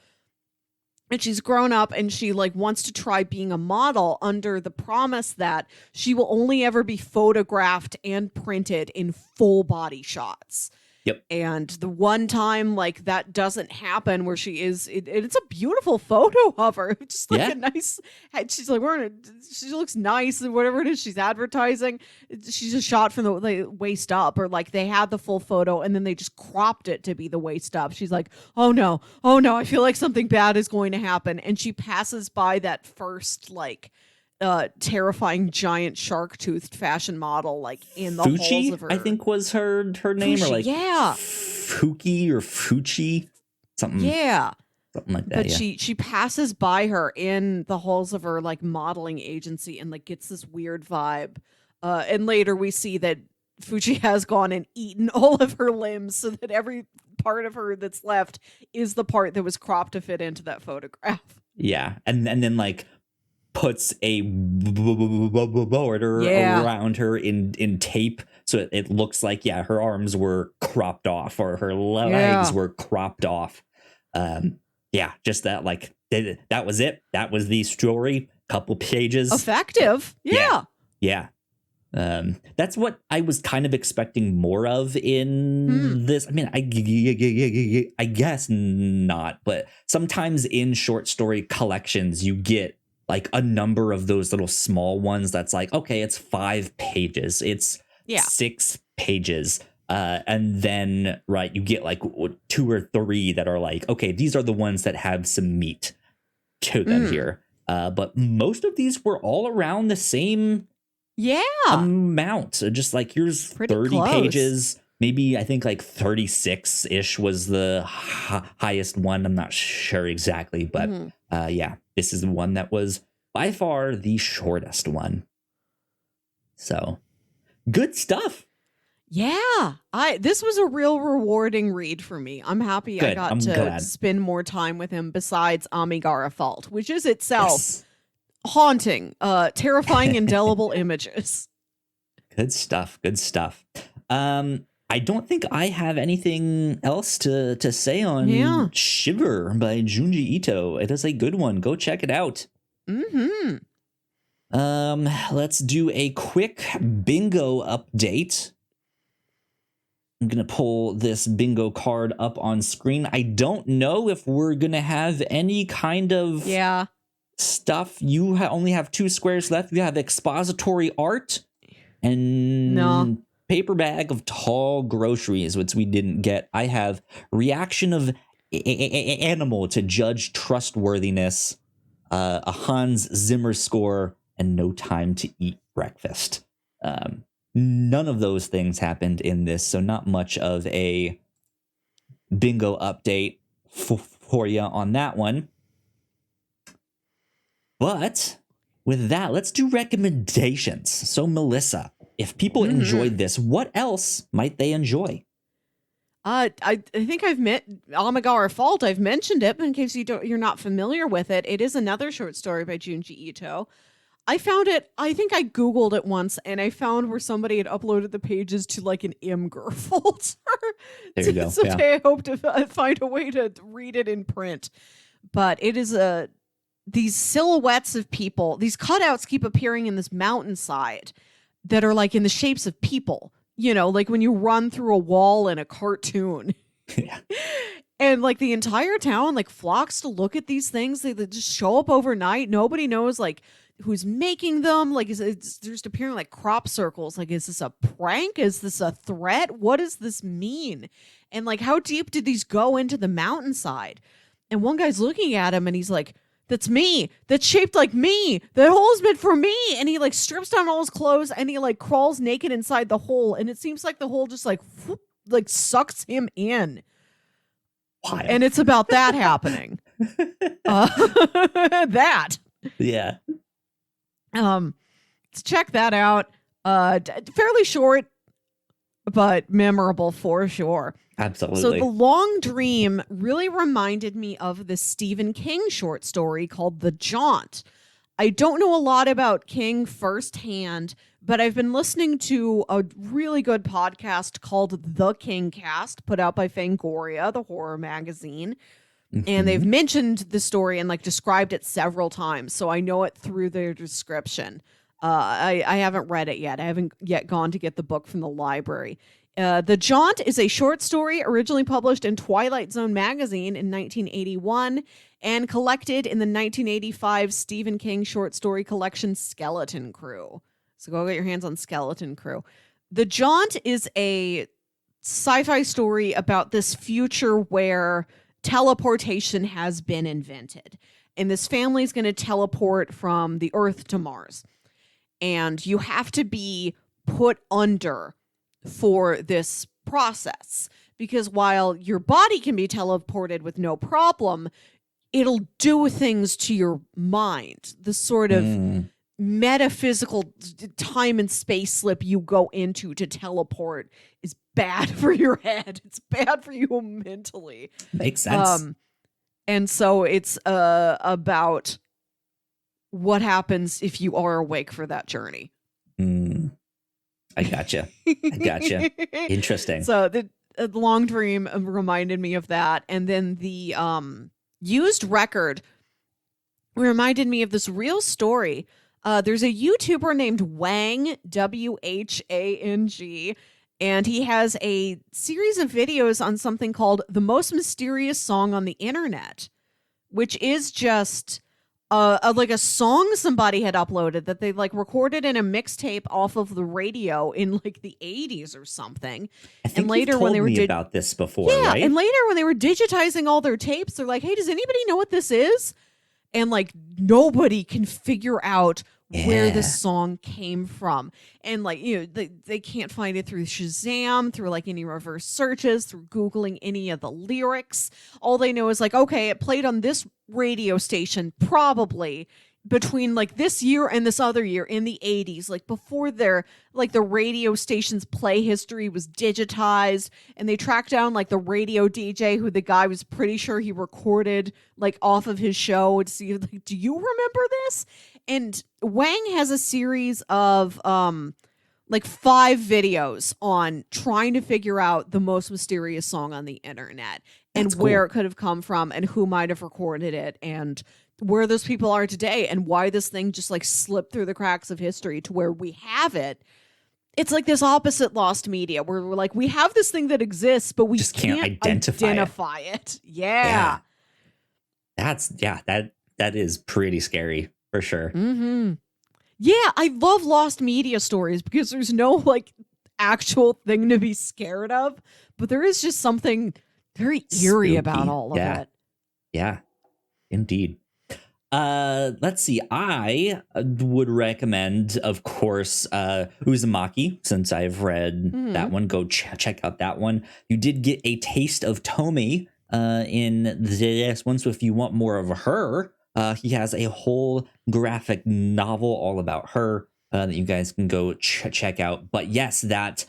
And she's grown up and she like wants to try being a model under the promise that she will only ever be photographed and printed in full body shots. Yep. And the one time like that doesn't happen, where she is, it's a beautiful photo of her. Just like a nice, she's like she looks nice and whatever it is she's advertising. She's a shot from the waist up, or like they had the full photo and then they just cropped it to be the waist up. She's like, oh no, I feel like something bad is going to happen. And she passes by that first like terrifying giant shark-toothed fashion model like in the halls of her. I think was her name, Fuchi, or like Fuki or Fuchi, something. Yeah, something like that. But she passes by her in the halls of her like modeling agency and like gets this weird vibe. And later we see that Fuchi has gone and eaten all of her limbs, so that every part of her that's left is the part that was cropped to fit into that photograph. Yeah, and then like puts a border around her in tape, so it looks like her arms were cropped off or her legs were cropped off. Just that, like that was it. That was the story. Couple pages. Effective. Yeah. That's what I was kind of expecting more of in this. I mean, I guess not, but sometimes in short story collections you get like a number of those little small ones that's like, okay, it's 5 pages, it's 6 pages, and then you get like 2 or 3 that are like, okay, these are the ones that have some meat to them here. But most of these were all around the same amount. So just like, here's pretty 30 close. Pages. Maybe I think like 36-ish was the highest one. I'm not sure exactly, but this is the one that was by far the shortest one. So good stuff. Yeah, this was a real rewarding read for me. I'm happy I got to spend more time with him besides Amigara Fault, which is itself haunting, terrifying, indelible images. Good stuff. I don't think I have anything else to say on Shiver by Junji Ito. It is a good one. Go check it out. Let's do a quick bingo update. I'm going to pull this bingo card up on screen. I don't know if we're going to have any kind of stuff. You only have 2 squares left. You have expository art and paper bag of tall groceries, which we didn't get. I have reaction of animal to judge trustworthiness, a Hans Zimmer score, and no time to eat breakfast. None of those things happened in this, so not much of a bingo update for you on that one. But with that, let's do recommendations. So, Melissa, if people enjoyed this, what else might they enjoy? I think I've met Oh My God, Our Fault. I've mentioned it, but in case you're not familiar with it, it is another short story by Junji Ito. I found it, I think I Googled it once, and I found where somebody had uploaded the pages to like an Imgur folder. There you go. Someday I hope to find a way to read it in print. But it is these silhouettes of people, these cutouts keep appearing in this mountainside that are like in the shapes of people. You know, like when you run through a wall in a cartoon. Yeah. And like the entire town like flocks to look at these things. They just show up overnight. Nobody knows like who's making them. Like it's just appearing like crop circles. Like, is this a prank? Is this a threat? What does this mean? And like, how deep did these go into the mountainside? And one guy's looking at him and he's like, that's me. That's shaped like me. That hole's meant for me. And he like strips down all his clothes and he like crawls naked inside the hole. And it seems like the hole just like whoop, like sucks him in. Wild. And it's about that happening. That. Yeah. Let's check that out. Fairly short, but memorable for sure. Absolutely. So The Long Dream really reminded me of the Stephen King short story called The Jaunt. I don't know a lot about King firsthand, but I've been listening to a really good podcast called The King Cast, put out by Fangoria, the horror magazine. And they've mentioned the story and like described it several times. So I know it through their description. I haven't read it yet. I haven't yet gone to get the book from the library. The Jaunt is a short story originally published in Twilight Zone magazine in 1981 and collected in the 1985 Stephen King short story collection Skeleton Crew. So go get your hands on Skeleton Crew. The Jaunt is a sci-fi story about this future where teleportation has been invented. And this family is going to teleport from the Earth to Mars. And you have to be put under for this process, because while your body can be teleported with no problem, it'll do things to your mind. The sort of metaphysical time and space slip you go into to teleport is bad for your head. It's bad for you mentally. Makes sense. And so it's about what happens if you are awake for that journey. I gotcha. Interesting. So the Long Dream reminded me of that. And then the used record reminded me of this real story. There's a YouTuber named Whang, Whang, and he has a series of videos on something called The Most Mysterious Song on the Internet, which is just like a song somebody had uploaded that they like recorded in a mixtape off of the radio in like the 80s or something. I think and later you've told when they were me about this before, yeah, right? And later when they were digitizing all their tapes, they're like, hey, does anybody know what this is? And like nobody can figure out where this song came from. And like, you know, they can't find it through Shazam, through like any reverse searches, through Googling any of the lyrics. All they know is like, okay, it played on this radio station probably between like this year and this other year in the 80s, like before their like the radio station's play history was digitized, and they tracked down like the radio DJ who the guy was pretty sure he recorded like off of his show to see like, do you remember this? And Wang has a series of like 5 videos on trying to figure out the most mysterious song on the internet and where it could have come from and who might have recorded it and where those people are today and why this thing just like slipped through the cracks of history to where we have it. It's like this opposite Lost Media where we're like, we have this thing that exists, but we just can't identify it. Yeah. That is pretty scary for sure. Yeah, I love Lost Media stories because there's no like actual thing to be scared of, but there is just something very eerie Spooky about all of it. Yeah, indeed. Let's see. I would recommend, of course, Uzumaki, since I've read that one. Go check out that one. You did get a taste of Tomi in this one, so if you want more of her, he has a whole graphic novel all about her that you guys can go check out. But yes, that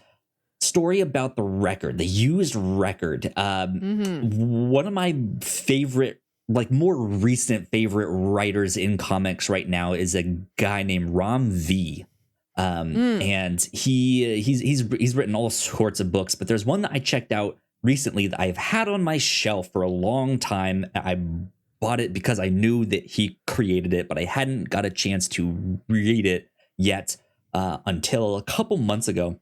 story about the record, the used record. One of my favorite, like more recent favorite writers in comics right now is a guy named Ram V. And he's written all sorts of books, but there's one that I checked out recently that I've had on my shelf for a long time. I bought it because I knew that he created it, but I hadn't got a chance to read it yet until a couple months ago.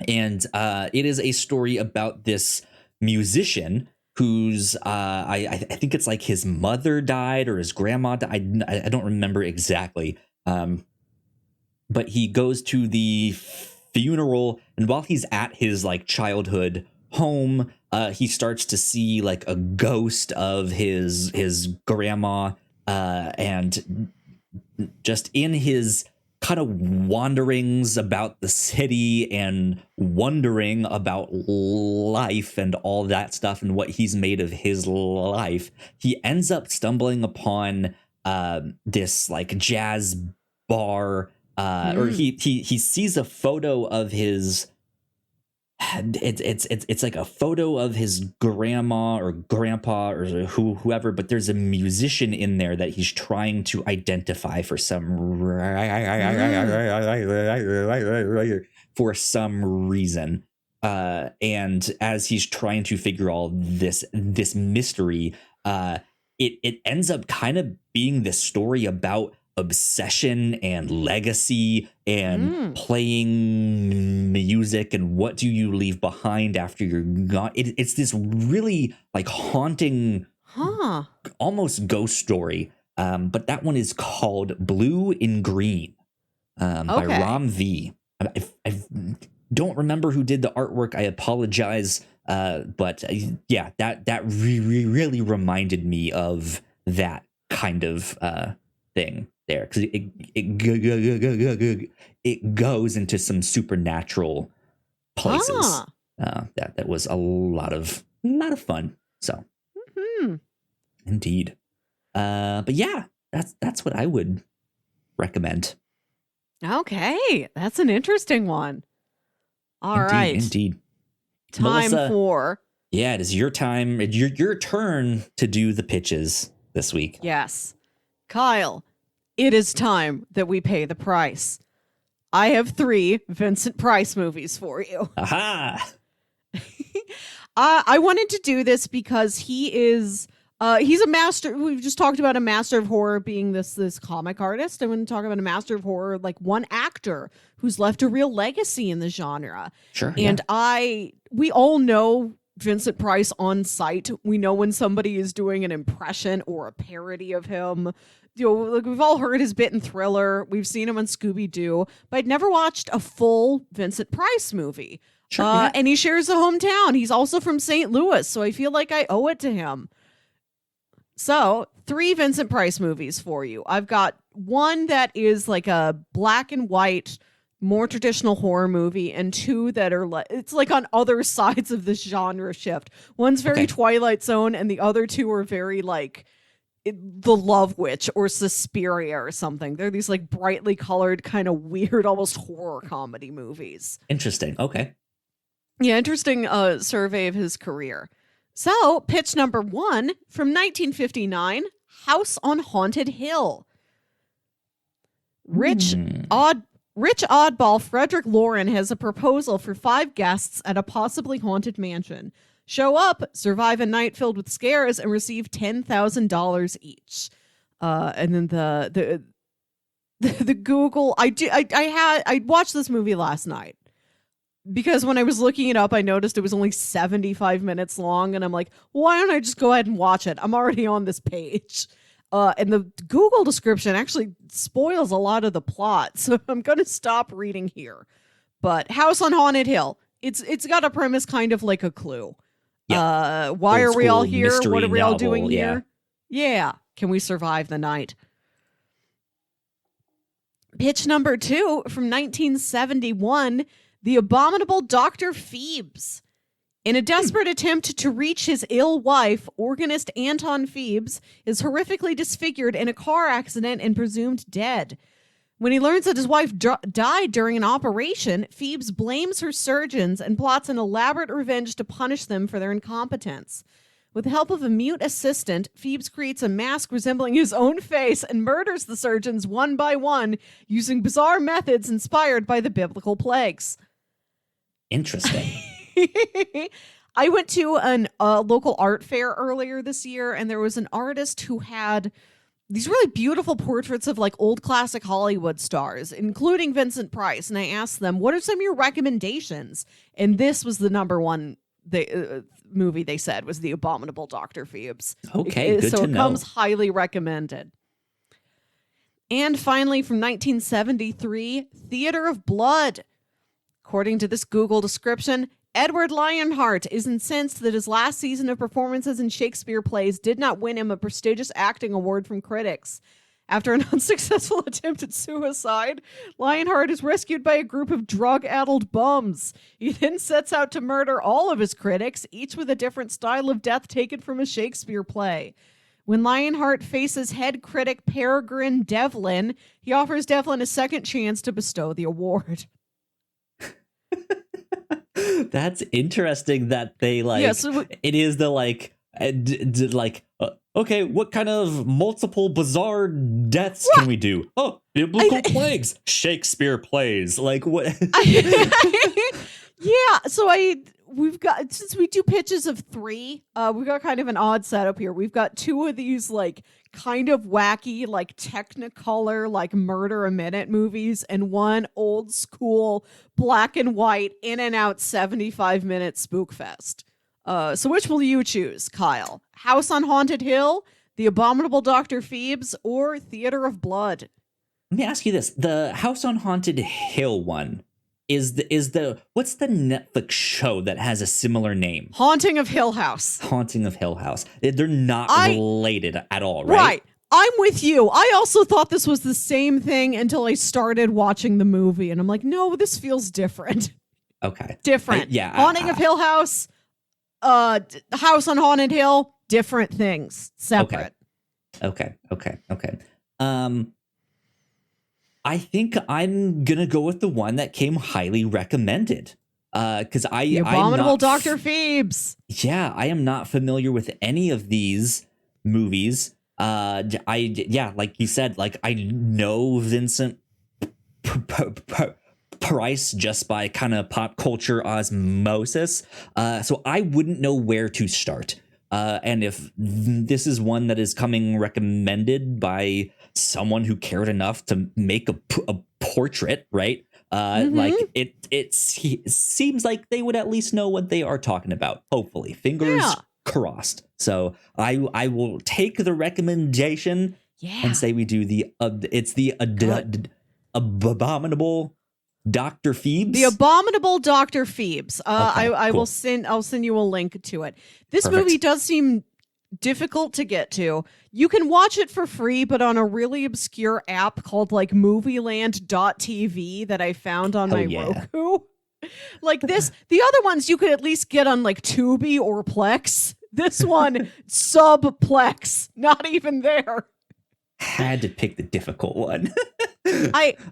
And it is a story about this musician whose I think it's like his mother died or his grandma died. I don't remember exactly. But he goes to the funeral, and while he's at his like childhood home, he starts to see like a ghost of his grandma, and just in his kind of wanderings about the city and wondering about life and all that stuff and what he's made of his life, he ends up stumbling upon this like jazz bar, or he sees a photo of his. It's like a photo of his grandma or grandpa or whoever, but there's a musician in there that he's trying to identify for some reason. And as he's trying to figure all this mystery, it ends up kind of being this story about obsession and legacy and playing music and what do you leave behind after you're gone. It's this really like haunting, almost ghost story. But that one is called Blue in Green, by Ram V. I don't remember who did the artwork. I apologize. But yeah, that really reminded me of that kind of thing there, because it goes into some supernatural places. That was a lot of fun. So indeed. But yeah, that's what I would recommend. Okay, that's an interesting one. All right, indeed. Time Melissa, for it is your time. Your turn to do the pitches this week. Yes, Kyle. It is time that we pay the price. I have 3 Vincent Price movies for you. Aha! I wanted to do this because he's a master. We've just talked about a master of horror being this comic artist. I want to talk about a master of horror, like one actor who's left a real legacy in the genre. Sure. And we all know Vincent Price on sight. We know when somebody is doing an impression or a parody of him. You know, like we've all heard his bit in Thriller. We've seen him on Scooby-Doo, but I'd never watched a full Vincent Price movie. Sure, and he shares a hometown. He's also from St. Louis, so I feel like I owe it to him. So 3 Vincent Price movies for you. I've got one that is like a black and white, more traditional horror movie, and 2 that are it's like on other sides of this genre shift. One's very Twilight Zone, and the other 2 are very like The Love Witch or Suspiria or something. They're these like brightly colored, kind of weird, almost horror comedy movies. Interesting. Okay. Yeah, interesting survey of his career. So, pitch number 1 from 1959, House on Haunted Hill. Rich oddball Frederick Lauren has a proposal for 5 guests at a possibly haunted mansion. Show up, survive a night filled with scares, and receive $10,000 each. And then the Google. I watched this movie last night because when I was looking it up, I noticed it was only 75 minutes long, and I'm like, why don't I just go ahead and watch it? I'm already on this page. And the Google description actually spoils a lot of the plot, so I'm going to stop reading here. But House on Haunted Hill. It's got a premise kind of like a Clue. Yep. Why are we all here? What are we all doing here? Yeah. Can we survive the night? Pitch number 2 from 1971, The Abominable Dr. Phoebes. In a desperate attempt to reach his ill wife, organist Anton Phoebes is horrifically disfigured in a car accident and presumed dead. When he learns that his wife died during an operation, Phoebes blames her surgeons and plots an elaborate revenge to punish them for their incompetence. With the help of a mute assistant, Phoebes creates a mask resembling his own face and murders the surgeons one by one using bizarre methods inspired by the biblical plagues. Interesting. I went to a local art fair earlier this year, and there was an artist who had these really beautiful portraits of like old classic Hollywood stars, including Vincent Price. And I asked them, what are some of your recommendations? And this was the number one movie they said was The Abominable Dr. Phoebes. Okay, good so to it know. comes highly recommended. And finally, from 1973, Theater of Blood. According to this Google description, Edward Lionheart is incensed that his last season of performances in Shakespeare plays did not win him a prestigious acting award from critics. After an unsuccessful attempt at suicide, Lionheart is rescued by a group of drug-addled bums. He then sets out to murder all of his critics, each with a different style of death taken from a Shakespeare play. When Lionheart faces head critic Peregrine Devlin, he offers Devlin a second chance to bestow the award. That's interesting that they it is the okay, what kind of multiple bizarre deaths can we do? Oh, biblical plagues, Shakespeare plays. Like what? Yeah, so we've got, since we do pitches of 3, we've got kind of an odd setup here. We've got 2 of these like kind of wacky, like Technicolor, like murder a minute movies, and 1 old school black and white in and out 75-minute spook fest. So which will you choose, Kyle? House on Haunted Hill, The Abominable Dr. Phoebes, or Theater of Blood? Let me ask you this: the House on Haunted Hill one is the what's the Netflix show that has a similar name? Haunting of Hill House. Haunting of Hill House. They're not related at all, right? Right. I'm with you. I also thought this was the same thing until I started watching the movie, and I'm like, no, this feels different. Okay. Different. Haunting of Hill House, House on Haunted Hill, different things. Separate. Okay. I think I'm gonna go with the one that came highly recommended. Because The Abominable Dr. Phoebes. Yeah, I am not familiar with any of these movies. Like you said, like I know Vincent Price just by kind of pop culture osmosis. So I wouldn't know where to start. And if this is one that is coming recommended by someone who cared enough to make a portrait, right? Like it seems like they would at least know what they are talking about. Hopefully, fingers crossed. So I will take the recommendation and say we do the Abominable Dr. Phoebes. The Abominable Dr. Phoebes. Okay, cool. I'll send you a link to it. This Perfect. movie does seem difficult to get to. You can watch it for free, but on a really obscure app called like movieland.tv that I found on my Roku. Like this, the other ones you could at least get on like Tubi or Plex. This one, Subplex, not even there. Had to pick the difficult one.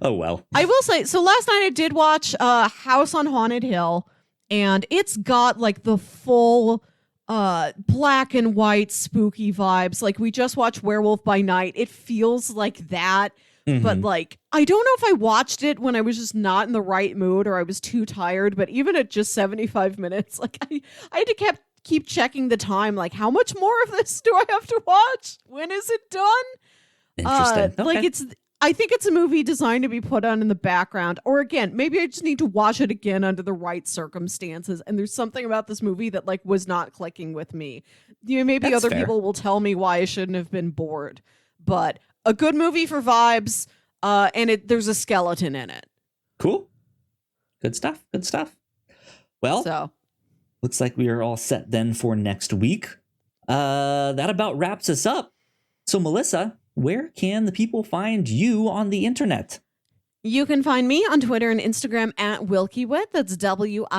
Oh well. I will say, so last night I did watch House on Haunted Hill, and it's got like the full black and white spooky vibes. Like we just watched Werewolf by Night. It feels like that. But like, I don't know if I watched it when I was just not in the right mood or I was too tired. But even at just 75 minutes, like I had to keep checking the time. Like, how much more of this do I have to watch? When is it done? Interesting. Okay. Like I think it's a movie designed to be put on in the background. Or again, maybe I just need to watch it again under the right circumstances. And there's something about this movie that like was not clicking with me. You know, maybe That's other fair. people will tell me why I shouldn't have been bored. But a good movie for vibes, and there's a skeleton in it. Cool. Good stuff. Well, looks like we are all set then for next week. That about wraps us up. So, Melissa, where can the people find you on the internet? You can find me on Twitter and Instagram at Wilkywit. That's WILKYWIT.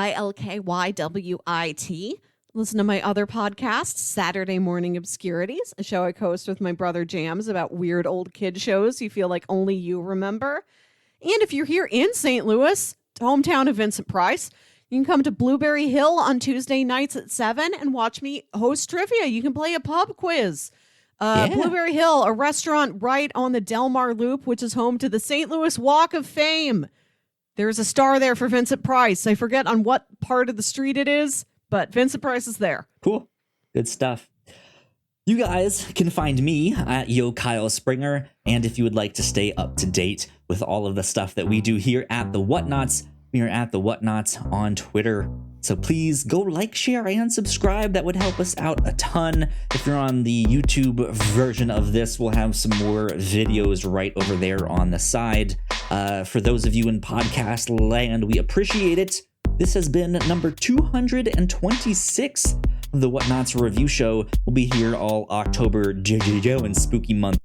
Listen to my other podcast, Saturday Morning Obscurities, a show I host with my brother Jams about weird old kid shows you feel like only you remember. And if you're here in St. Louis, hometown of Vincent Price, you can come to Blueberry Hill on Tuesday nights at 7 and watch me host trivia. You can play a pub quiz. Blueberry Hill, a restaurant right on the Del Mar Loop, which is home to the St. Louis Walk of Fame. There's a star there for Vincent Price. I forget on what part of the street it is, but Vincent Price is there. Cool. Good stuff. You guys can find me at Yo Kyle Springer, and if you would like to stay up to date with all of the stuff that we do here at the Whatnauts, we are at the Whatnauts on Twitter. So please go like, share, and subscribe. That would help us out a ton. If you're on the YouTube version of this, we'll have some more videos right over there on the side. For those of you in podcast land, we appreciate it. This has been number 226 of the Whatnauts review show. We'll be here all October, JJO, and spooky month.